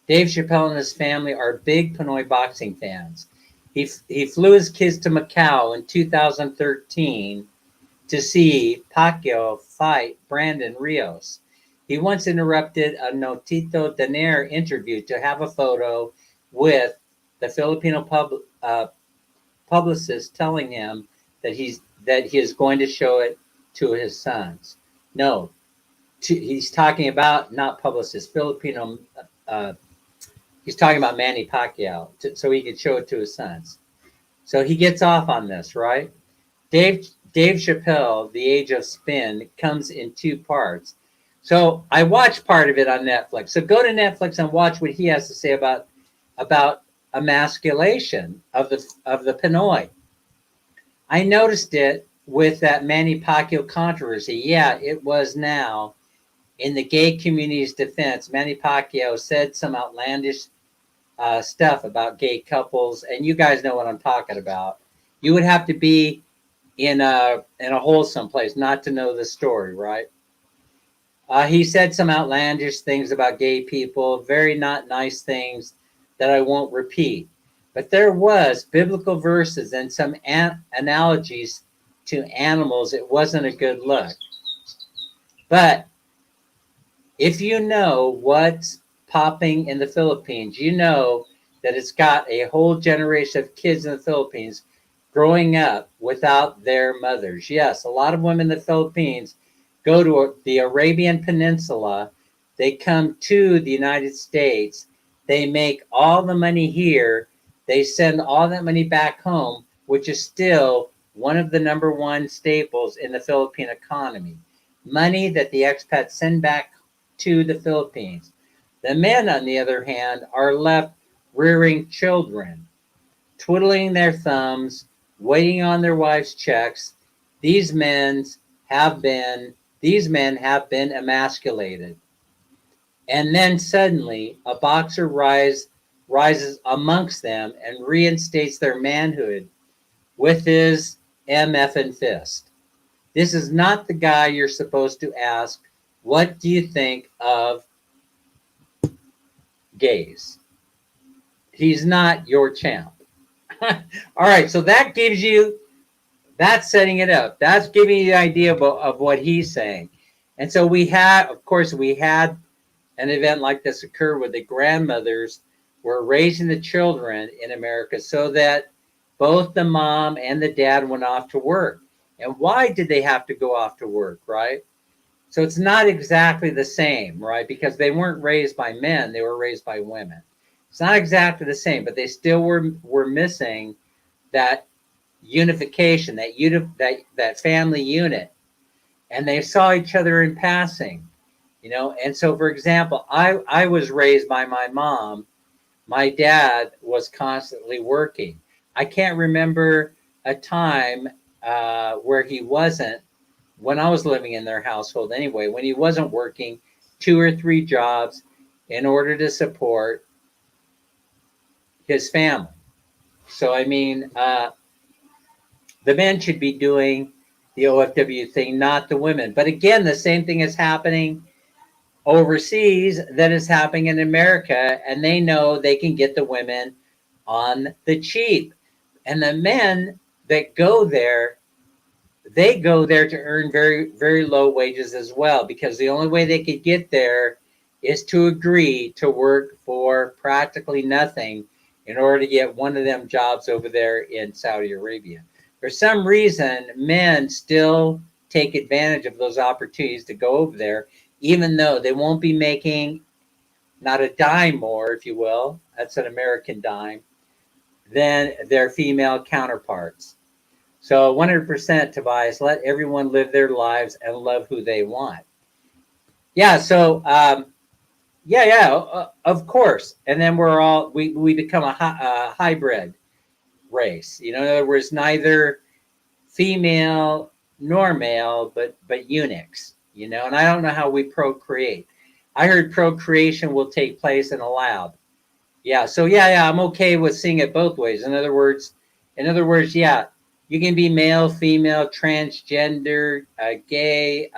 Dave Chappelle and his family are big Pinoy boxing fans. He flew his kids to Macau in 2013 to see Pacquiao fight Brandon Rios. He once interrupted a Notito Donaire interview to have a photo with the Filipino publicist telling him that he is going to show it to his sons. No, he's talking about not publicist, Filipino. He's talking about Manny Pacquiao, so he could show it to his sons. So he gets off on this, right? Dave Chappelle, The Age of Spin, comes in two parts. So I watched part of it on Netflix. So go to Netflix and watch what he has to say about emasculation of the Pinoy. I noticed it with that Manny Pacquiao controversy. Yeah, it was now. In the gay community's defense, Manny Pacquiao said some outlandish stuff about gay couples, and you guys know what I'm talking about. You would have to be in a wholesome place not to know the story, right? He said some outlandish things about gay people, very not nice things that I won't repeat. But there was biblical verses and some analogies to animals. It wasn't a good look. But if you know what's popping in the Philippines, you know that it's got a whole generation of kids in the Philippines growing up without their mothers. Yes, a lot of women in the Philippines go to the Arabian Peninsula. They come to the United States. They make all the money here. They send all that money back home, which is still one of the number one staples in the Philippine economy. Money that the expats send back to the Philippines. The men, on the other hand, are left rearing children, twiddling their thumbs, waiting on their wives' checks. These men have been emasculated. And then suddenly a boxer rises amongst them and reinstates their manhood with his MFing fist. This is not the guy you're supposed to ask, what do you think of gays? He's not your champ. All right, so that's setting it up. That's giving you the idea of what he's saying. And so we had an event like this occur where the grandmothers were raising the children in America so that both the mom and the dad went off to work. And why did they have to go off to work, right? So it's not exactly the same, right? Because they weren't raised by men, they were raised by women. It's not exactly the same, but they still were missing that unification, that family unit. And they saw each other in passing, And so, for example, I was raised by my mom. My dad was constantly working. I can't remember a time where he wasn't, when I was living in their household anyway, when he wasn't working 2 or 3 jobs in order to support his family. So, I mean, the men should be doing the OFW thing, not the women. But again, the same thing is happening overseas that is happening in America, and they know they can get the women on the cheap. And the men that go there, they go there to earn very, very low wages as well, because the only way they could get there is to agree to work for practically nothing in order to get one of them jobs over there in Saudi Arabia. For some reason, men still take advantage of those opportunities to go over there, even though they won't be making not a dime more, if you will, that's an American dime, than their female counterparts. So 100%, Tobias, let everyone live their lives and love who they want. Yeah, so of course. And then we become a hybrid race. In other words, neither female nor male, but eunuchs. And I don't know how we procreate. I heard procreation will take place in a lab. Yeah, so I'm okay with seeing it both ways. In other words, yeah, you can be male, female, transgender, gay.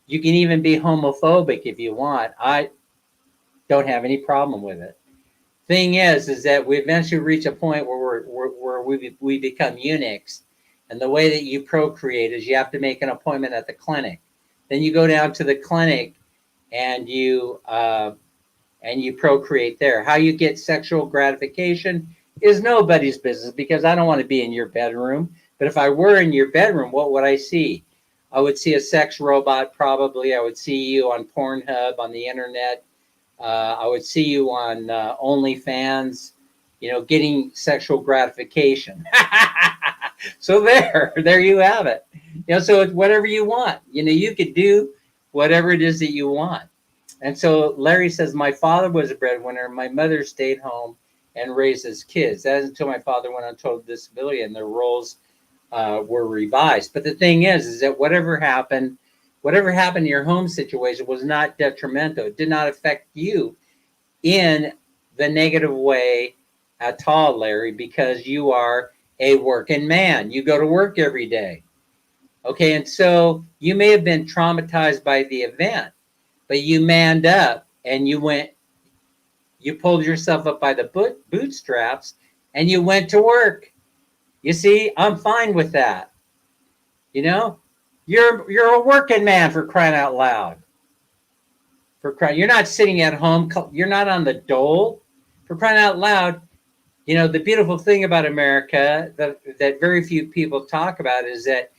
You can even be homophobic if you want. I don't have any problem with it. Thing is that we eventually reach a point where we become eunuchs, and the way that you procreate is you have to make an appointment at the clinic. Then you go down to the clinic, and you procreate there. How you get sexual gratification is nobody's business, because I don't want to be in your bedroom. But if I were in your bedroom, what would I see? I would see a sex robot, probably. I would see you on Pornhub, on the internet. I would see you on OnlyFans, getting sexual gratification. So there you have it. So it's whatever you want. You could do whatever it is that you want. And so Larry says, my father was a breadwinner. My mother stayed home and raised his kids. That is until my father went on total disability and their roles were revised. But the thing is that whatever happened in your home situation was not detrimental. It did not affect you in the negative way at all, Larry, because you are a working man. You go to work every day. Okay, and so you may have been traumatized by the event, but you manned up and you pulled yourself up by the bootstraps and you went to work. You see, I'm fine with that. You're a working man, for crying out loud. You're not sitting at home. You're not on the dole. For crying out loud, the beautiful thing about America that very few people talk about is that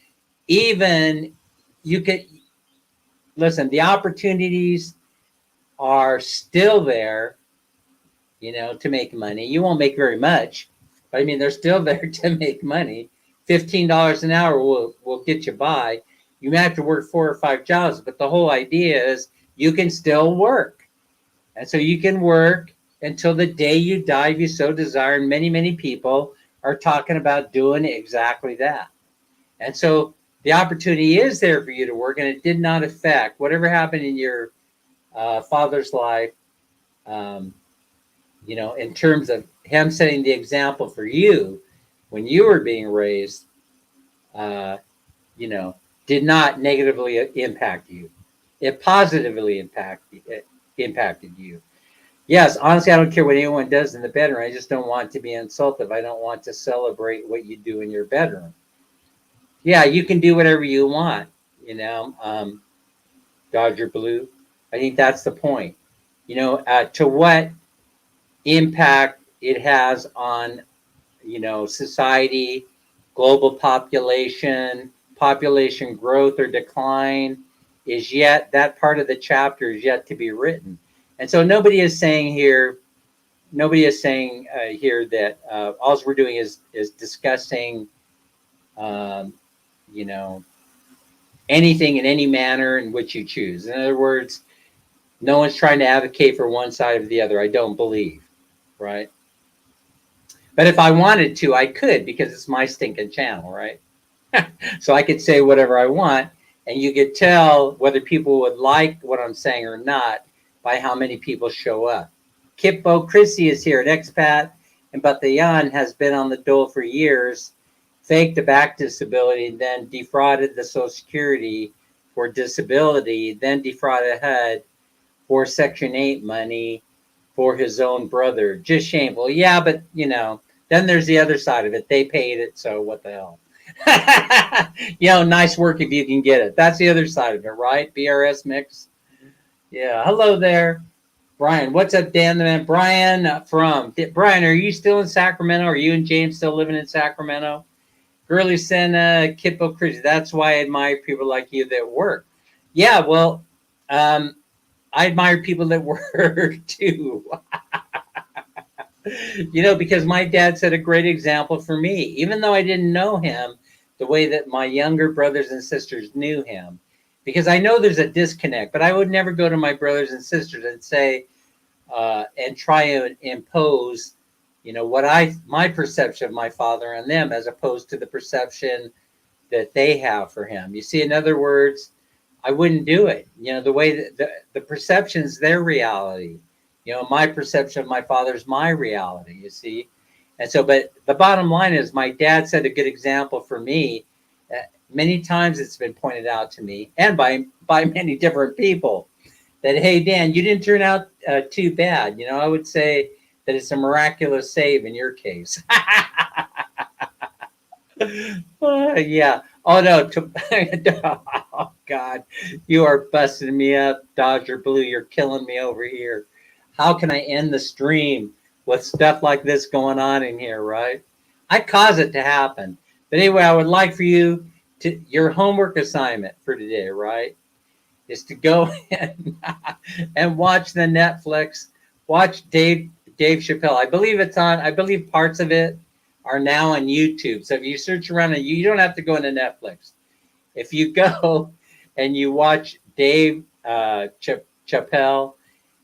even you could listen. The opportunities are still there, to make money. You won't make very much, but I mean, they're still there to make money. $15 an hour will get you by. You may have to work 4 or 5 jobs, but the whole idea is you can still work. And so you can work until the day you die if you so desire. And many, many people are talking about doing exactly that. And so the opportunity is there for you to work, and it did not affect whatever happened in your father's life, in terms of him setting the example for you when you were being raised, did not negatively impact you. It positively impacted you. Yes, honestly, I don't care what anyone does in the bedroom. I just don't want to be insultive. I don't want to celebrate what you do in your bedroom. Yeah, you can do whatever you want, Dodger Blue. I think that's the point. To what impact it has on, society, global population growth or decline that part of the chapter is yet to be written. And so nobody is saying here that all we're doing is discussing, anything in any manner in which you choose. In other words, no one's trying to advocate for one side or the other. I don't believe, right? But if I wanted to, I could, because it's my stinking channel, right? So I could say whatever I want, and you could tell whether people would like what I'm saying or not by how many people show up. Kippo Chrissy is here, an expat in Batayan, has been on the dole for years, faked a back disability, then defrauded the Social Security for disability, then defrauded HUD for Section 8 money for his own brother. Just shameful. Yeah, but, then there's the other side of it. They paid it, so what the hell? Nice work if you can get it. That's the other side of it, right? BRS mix. Yeah. Hello there, Brian. What's up, Dan the man? Brian Brian, are you still in Sacramento? Are you and James still living in Sacramento? Girly Senna, Kippo Chris. That's why I admire people like you that work. Yeah, well, um, I admire people that work too. Because my dad set a great example for me, even though I didn't know him the way that my younger brothers and sisters knew him. Because I know there's a disconnect, but I would never go to my brothers and sisters and say, and try and impose, what my perception of my father on them, as opposed to the perception that they have for him. You see, in other words, I wouldn't do it. The way that the perception's their reality. My perception of my father's my reality, you see. And so, but the bottom line is my dad set a good example for me. Many times it's been pointed out to me and by many different people that, hey, Dan, you didn't turn out too bad. I would say that it's a miraculous save in your case. Yeah. Oh no. Oh God, you are busting me up, Dodger Blue. You're killing me over here. How can I end the stream with stuff like this going on in here? Right? I cause it to happen. But anyway, I would like for you to your homework assignment for today, right? Is to go and watch the Netflix. Watch Dave Chappelle. I believe parts of it are now on YouTube. So if you search around and you don't have to go into Netflix. If you go and you watch Dave Chappelle,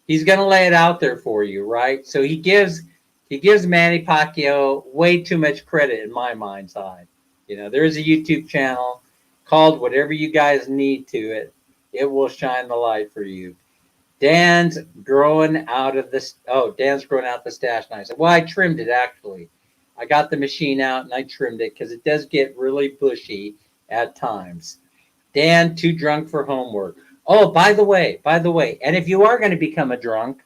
he's going to lay it out there for you, right? So he gives Manny Pacquiao way too much credit in my mind's eye. There's a YouTube channel called Whatever You Guys Need to It. It will shine the light for you. Dan's growing out the stash knife. Well, I trimmed it actually. I got the machine out and I trimmed it because it does get really bushy at times. Dan, too drunk for homework. Oh, by the way, and if you are going to become a drunk,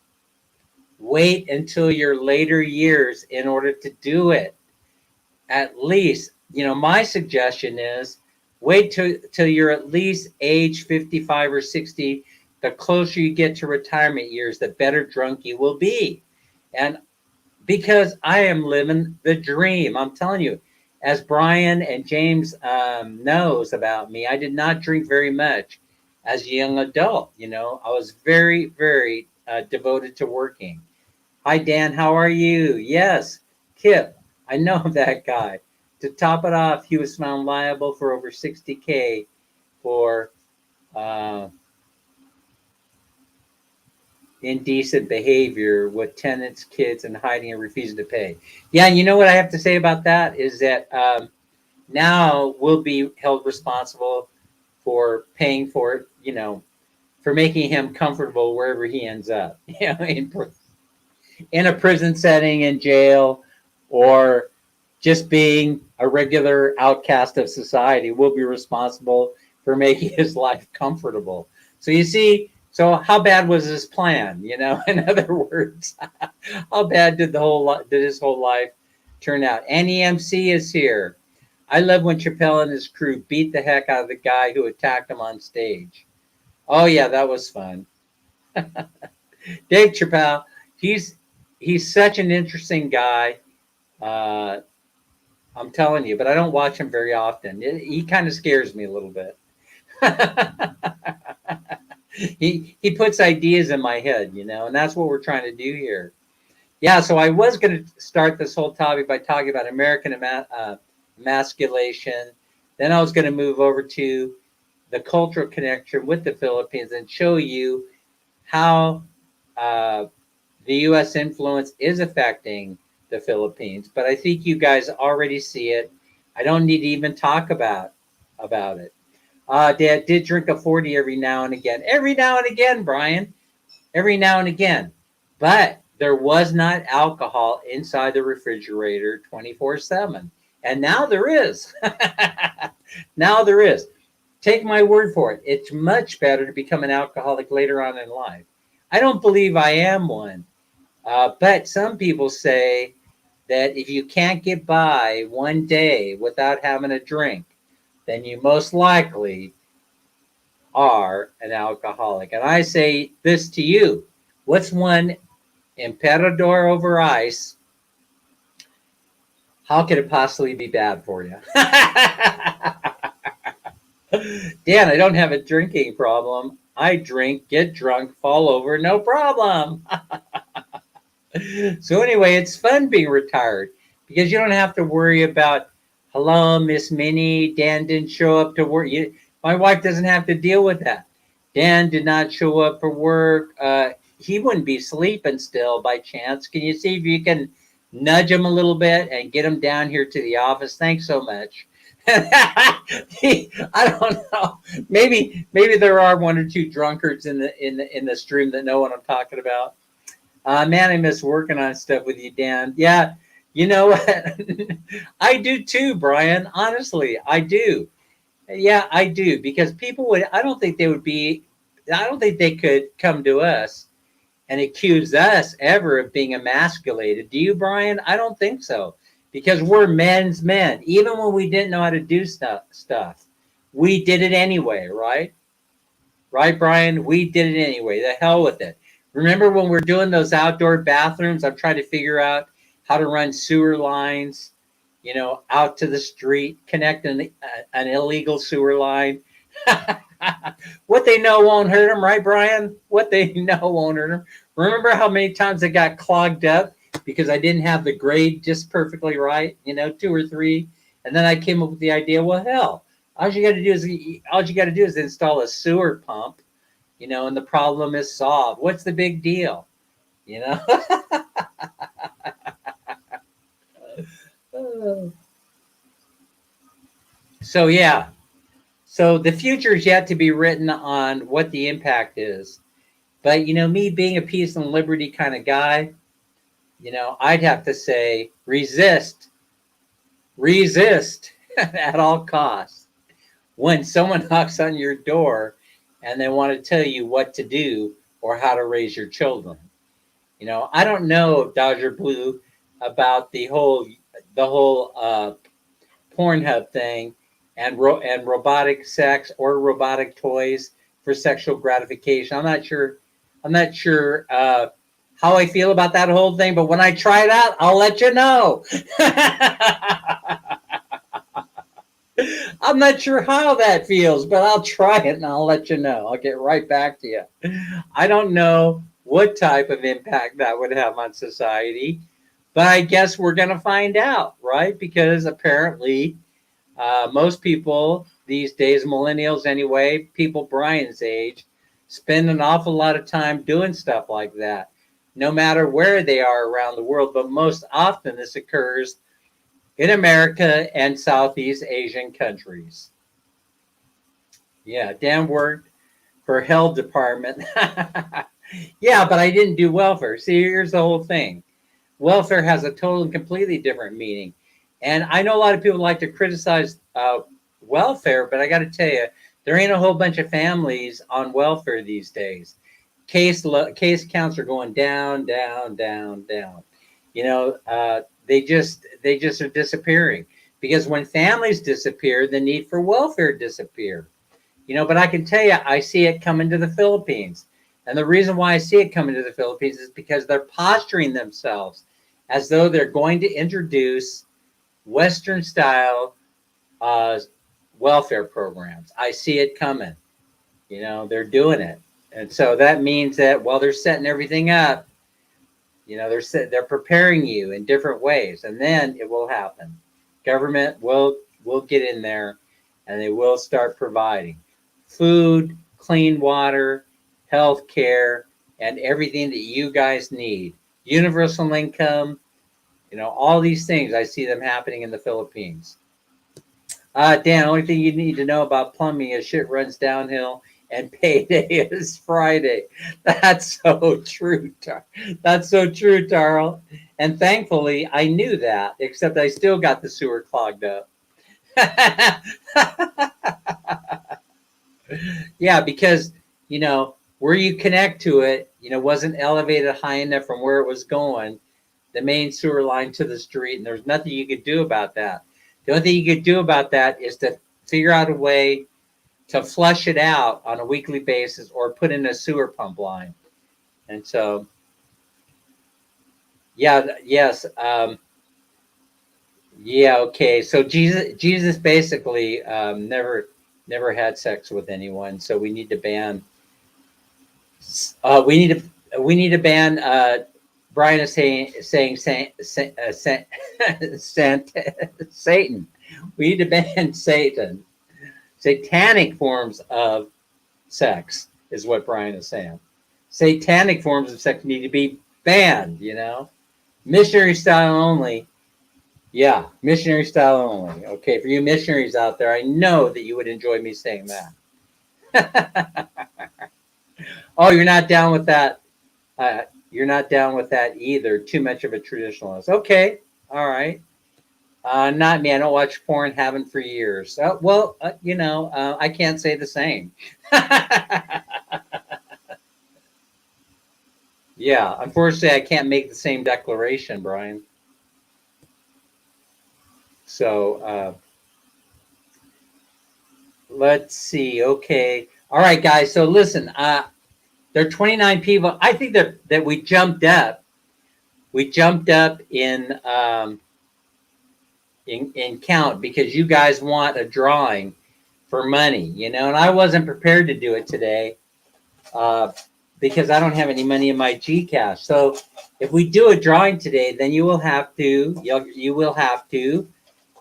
wait until your later years in order to do it. At least, my suggestion is wait till you're at least age 55 or 60. The closer you get to retirement years, the better drunk you will be. And because I am living the dream, I'm telling you, as Brian and James knows about me, I did not drink very much as a young adult. I was very, very devoted to working. Hi, Dan. How are you? Yes, Kip. I know that guy. To top it off, he was found liable for over 60K for uh, indecent behavior with tenants, kids, and hiding and refusing to pay. Yeah, and you know what I have to say about that is that now we'll be held responsible for paying for it, for making him comfortable wherever he ends up. In a prison setting, in jail, or just being a regular outcast of society, will be responsible for making his life comfortable. So you see, so how bad was his plan? In other words, how bad did his whole life turn out? NEMC is here. I love when Chappelle and his crew beat the heck out of the guy who attacked him on stage. Oh yeah, that was fun. Dave Chappelle, he's he's such an interesting guy. Uh, I'm telling you, but I don't watch him very often. He kind of scares me a little bit. He puts ideas in my head, and that's what we're trying to do here. Yeah, so I was going to start this whole topic by talking about American emasculation. Then I was going to move over to the cultural connection with the Philippines and show you how uh, the U.S. influence is affecting the Philippines. But I think you guys already see it. I don't need to even talk about it. Dad did drink a 40 every now and again. Every now and again, Brian. Every now and again. But there was not alcohol inside the refrigerator 24/7. And now there is. Now there is. Take my word for it. It's much better to become an alcoholic later on in life. I don't believe I am one. But some people say that if you can't get by one day without having a drink, then you most likely are an alcoholic. And I say this to you. What's one emperador over ice? How could it possibly be bad for you? Dan, I don't have a drinking problem. I drink, get drunk, fall over, no problem. So anyway, it's fun being retired because you don't have to worry about, hello, Miss Minnie, Dan didn't show up to work. My wife doesn't have to deal with that. Dan did not show up for work. He wouldn't be sleeping still by chance. Can you see if you can nudge him a little bit and get him down here to the office? Thanks so much. I don't know. Maybe there are one or two drunkards in the stream that know what I'm talking about. Man, I miss working on stuff with you, Dan. Yeah, you know what? I do too, Brian. Honestly, I do. Yeah, I do. Because people would, I don't think they could come to us and accuse us ever of being emasculated. Do you, Brian? I don't think so. Because we're men's men. Even when we didn't know how to do stuff, we did it anyway, right? Right, Brian? We did it anyway. The hell with it. Remember when we're doing those outdoor bathrooms, I'm trying to figure out how to run sewer lines, out to the street, connect an illegal sewer line. What they know won't hurt them, right, Brian? What they know won't hurt them. Remember how many times it got clogged up because I didn't have the grade just perfectly right, 2 or 3. And then I came up with the idea, well, hell, all you got to do is install a sewer pump. And the problem is solved. What's the big deal? So, yeah. So the future is yet to be written on what the impact is. But, me being a peace and liberty kind of guy, I'd have to say resist at all costs. When someone knocks on your door and they want to tell you what to do or how to raise your children. I don't know, Dodger Blue, about the whole Pornhub thing and robotic sex or robotic toys for sexual gratification. I'm not sure how I feel about that whole thing, but when I try it out, I'll let you know. I'm not sure how that feels, but I'll try it and I'll let you know. I'll get right back to you. I don't know what type of impact that would have on society, but I guess we're going to find out, right? Because apparently most people these days, millennials anyway, people Brian's age, spend an awful lot of time doing stuff like that, no matter where they are around the world. But most often this occurs in America and Southeast Asian countries. Yeah, Dan worked for health department. Yeah, but I didn't do welfare. See, here's the whole thing. Welfare has a total and completely different meaning. And I know a lot of people like to criticize welfare, but I got to tell you, there ain't a whole bunch of families on welfare these days. Case counts are going down, down, down, down. They just are disappearing, because when families disappear, the need for welfare disappear. But I can tell you, I see it coming to the Philippines. And the reason why I see it coming to the Philippines is because they're posturing themselves as though they're going to introduce Western style welfare programs. I see it coming. They're doing it. And so that means that while they're setting everything up, they're preparing you in different ways, and then it will happen. Government will get in there, and they will start providing food, clean water, health care, and everything that you guys need. Universal income, all these things. I see them happening in the Philippines. Dan, only thing you need to know about plumbing is shit runs downhill and payday is Friday. That's so true, That's so true, Tarl. And thankfully, I knew that, except I still got the sewer clogged up. Yeah, because, where you connect to it, wasn't elevated high enough from where it was going, the main sewer line to the street, and there's nothing you could do about that. The only thing you could do about that is to figure out a way to flush it out on a weekly basis or put in a sewer pump line. And so, yeah, yes, yeah, okay. So Jesus basically never had sex with anyone. So we need to ban. We need to ban. Brian is saying Satan. We need to ban Satan. Satanic forms of sex is what Brian is saying. Satanic forms of sex need to be banned. Missionary style only. Yeah, missionary style only. Okay, for you missionaries out there, I know that you would enjoy me saying that. Oh, you're not down with that. You're not down with that either. Too much of a traditionalist. Okay, all right. Not me. I don't watch porn. Haven't for years. Well, I can't say the same. Yeah, unfortunately, I can't make the same declaration, Brian. So let's see. Okay. All right, guys. So listen, there are 29 people. I think that we jumped up. We jumped up in count because you guys want a drawing for money, and I wasn't prepared to do it today because I don't have any money in my Gcash. So if we do a drawing today, then you will have to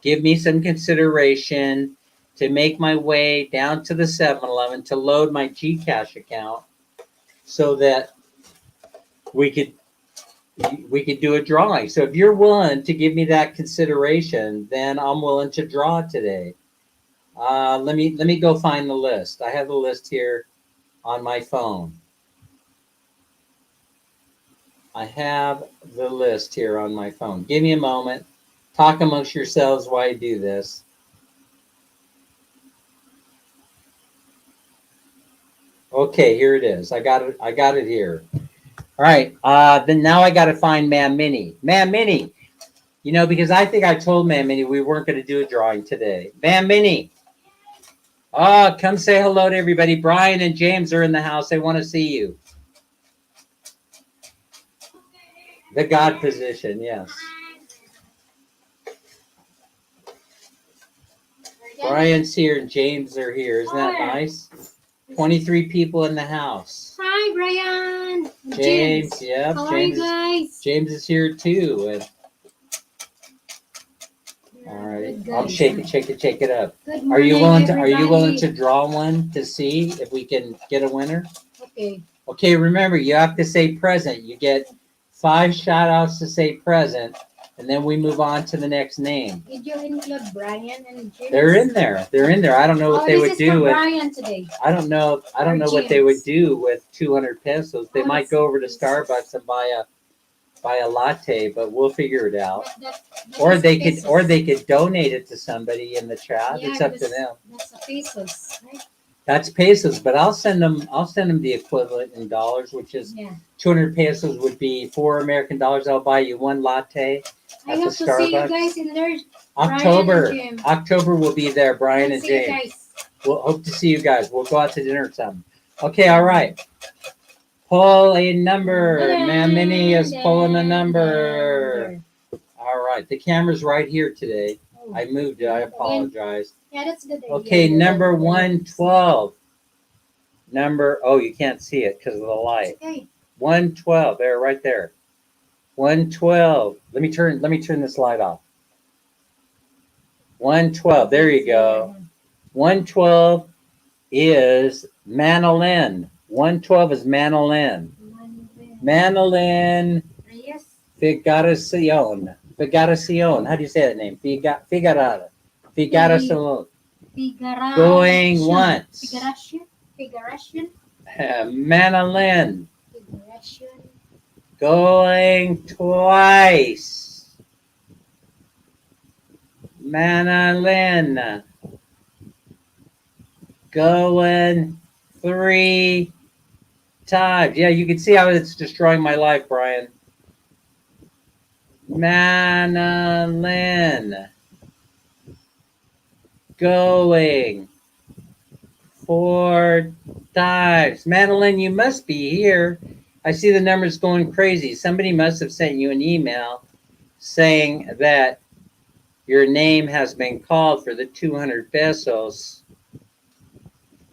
give me some consideration to make my way down to the 7-Eleven to load my Gcash account so that we could do a drawing. So if you're willing to give me that consideration, then I'm willing to draw today. Let me go find the list. I have the list here on my phone. I have the list here on my phone. Give me a moment. Talk amongst yourselves while I do this. Okay, here it is. I got it here. All right. Then now I got to find Mam Minnie. Mam Minnie, because I think I told Mam Minnie we weren't going to do a drawing today. Mam Minnie. Oh, come say hello to everybody. Brian and James are in the house. They want to see you. The God position, yes. Brian's here and James are here. Isn't that nice? 23 people in the house. Hi, Brian. James, yeah. How are you guys? James is here too. And all right, I'll shake it up. Good morning, are you everybody. willing to draw one to see if we can get a winner? Okay. Okay, remember you have to say present. You get 5 shout outs to say present, and then we move on to the next name. Did you include Brian and James? They're in there. I don't know what they would do with Brian today. I don't know what they would do with 200 pesos. They might go over to Starbucks and buy a latte, but we'll figure it out. Or they could donate it to somebody in the chat. Yeah, it's up to them. That's a pesos, right? That's pesos, but I'll send them the equivalent in dollars, which is 200 pesos would be $4 American. I'll buy you 1 latte I at hope the to see you Starbucks. guys in there. October will be there, Brian and James. We'll hope to see you guys. We'll go out to dinner or something. Okay, all right. Pull a number. Mam Minnie is pulling a number. All right, the camera's right here today. I moved it. I apologize. Yeah, that's good. Okay, number 112. You can't see it because of the light. Okay. 112. There, right there. 112. Let me turn this light off. 112. There you go. 112 is Manolin. 112 is Manolin. Manolin Figaracion. How do you say that name? Figaracion. Going once. Figuracion. Manolin. Going twice. Manolin. Going 3 times. Yeah, you can see how it's destroying my life, Brian. Manolin. Going 4 times. Madeline, you must be here. I see the numbers going crazy. Somebody must have sent you an email saying that your name has been called for the 200 pesos.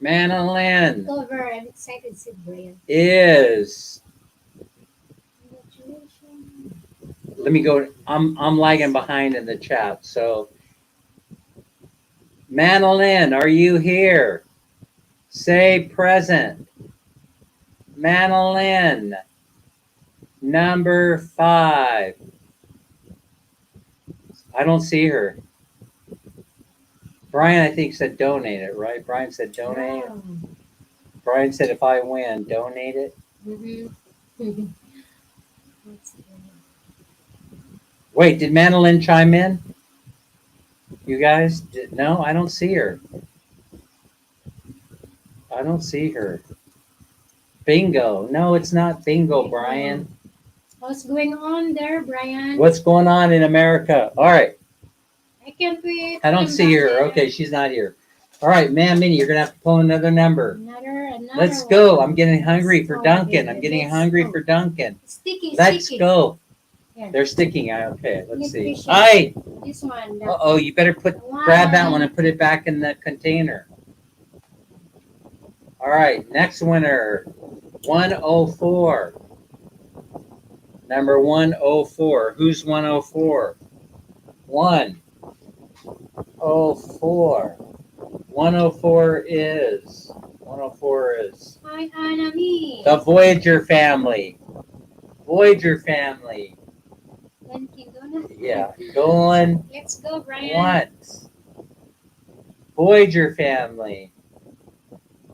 Madeline Cover. I'm excited, said Brian. is. Congratulations. Let me go. I'm lagging behind in the chat. So, Madeline, are you here? Say present. Madeline, number 5. I don't see her. Brian, I think, said donate it, right? Brian said donate. Wow. Brian said if I win, donate it. Mm-hmm. Wait, did Madeline chime in? You guys? No, I don't see her. I don't see her. Bingo. No, it's not bingo, Brian. What's going on there, Brian? What's going on in America? All right. I can't wait. I don't see her. Okay, she's not here. All right, man, Minnie, you're going to have to pull another number. Another Let's go. one. I'm getting hungry for Oh, Dunkin'. okay, I'm getting let's hungry go. for Dunkin'. Sticky, Let's sticky. go. Yeah. They're sticking. Okay, let's see. Nutrition. Hi. This one. Uh-oh, you better grab that one and put it back in the container. All right, next winner, 104. Number 104. Who's 104? 104. 104 is. 104 is. Hi, Anami. The Voyager family. Voyager family. Dunkin' Donut. Yeah, going Let's go, Brian. once. Voyager family.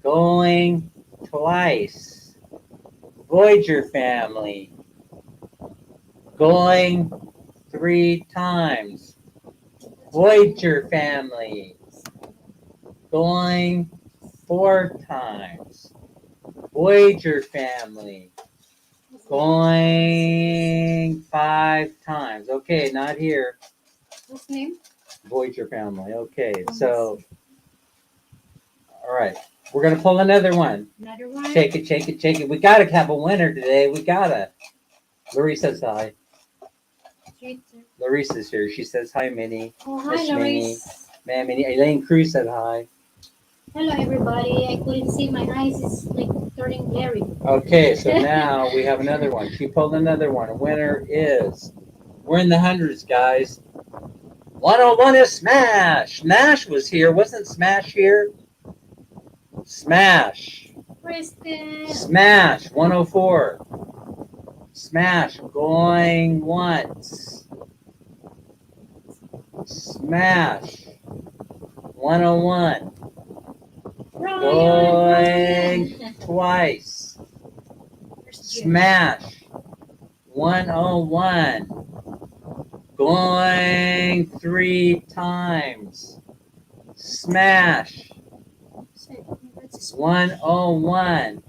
Going twice. Voyager family. Going 3 times. Voyager family. Going 4 times. Voyager family. Going 5 times. Okay, not here. What's name? Voyager family. Okay, so, all right. We're going to pull another one. Another one. Shake it, shake it, shake it. We got to have a winner today. We got to. Larissa says hi. Larissa's here. She says hi, Minnie. Oh, hi, Miss Minnie. Laris. Man, Minnie. Elaine Cruz said hi. Hello, everybody. I couldn't see. My eyes is like turning blurry. Okay, so now we have another one. She pulled another one. A winner is, we're in the hundreds, guys. 101 is Smash. Smash was here. Wasn't Smash here? Smash. Kristen. Smash. 104. Smash. Going once. Smash. 101. Going twice. Smash. 101. Going 3 times. Smash. 101.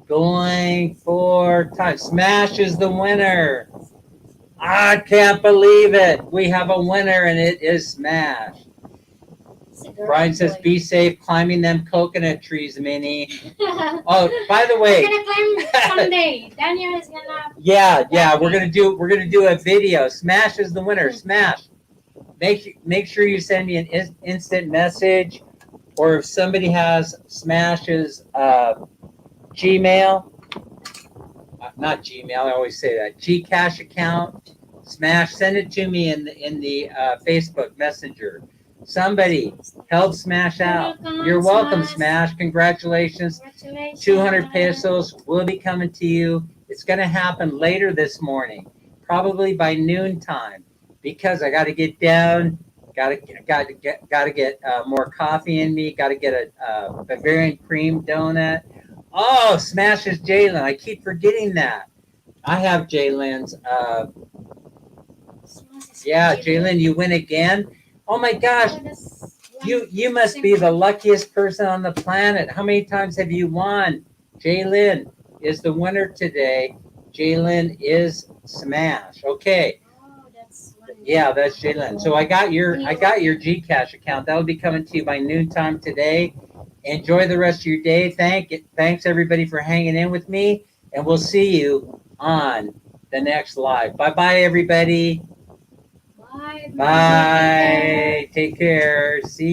Going 4 times. Smash is the winner. I can't believe it. We have a winner and it is Smash. Brian says, be safe climbing them coconut trees, Minnie. Oh, by the way. I'm gonna climb someday. Daniel is gonna. Yeah, we're gonna do a video. Smash is the winner. Smash. Make sure you send me an instant message, or if somebody has Smash's Gmail, not Gmail. I always say that Gcash account. Smash, send it to me in the Facebook Messenger. Somebody help Smash out. You're welcome, Smash. Congratulations. 200 pesos will be coming to you. It's going to happen later this morning, probably by noontime, because I got to get down. Got to get more coffee in me. Got to get a Bavarian cream donut. Oh, Smash is Jalen. I keep forgetting that. I have Jalen's. Yeah, Jalen, you win again. Oh my gosh, you must be the luckiest person on the planet. How many times have you won? Jalen is the winner today. Jalen is Smash. Okay. Yeah, that's Jalen. So I got your Gcash account. That'll be coming to you by noontime today. Enjoy the rest of your day. Thanks everybody for hanging in with me, and we'll see you on the next live. Bye bye, everybody. Bye, everybody. Take care. Bye. Take care. See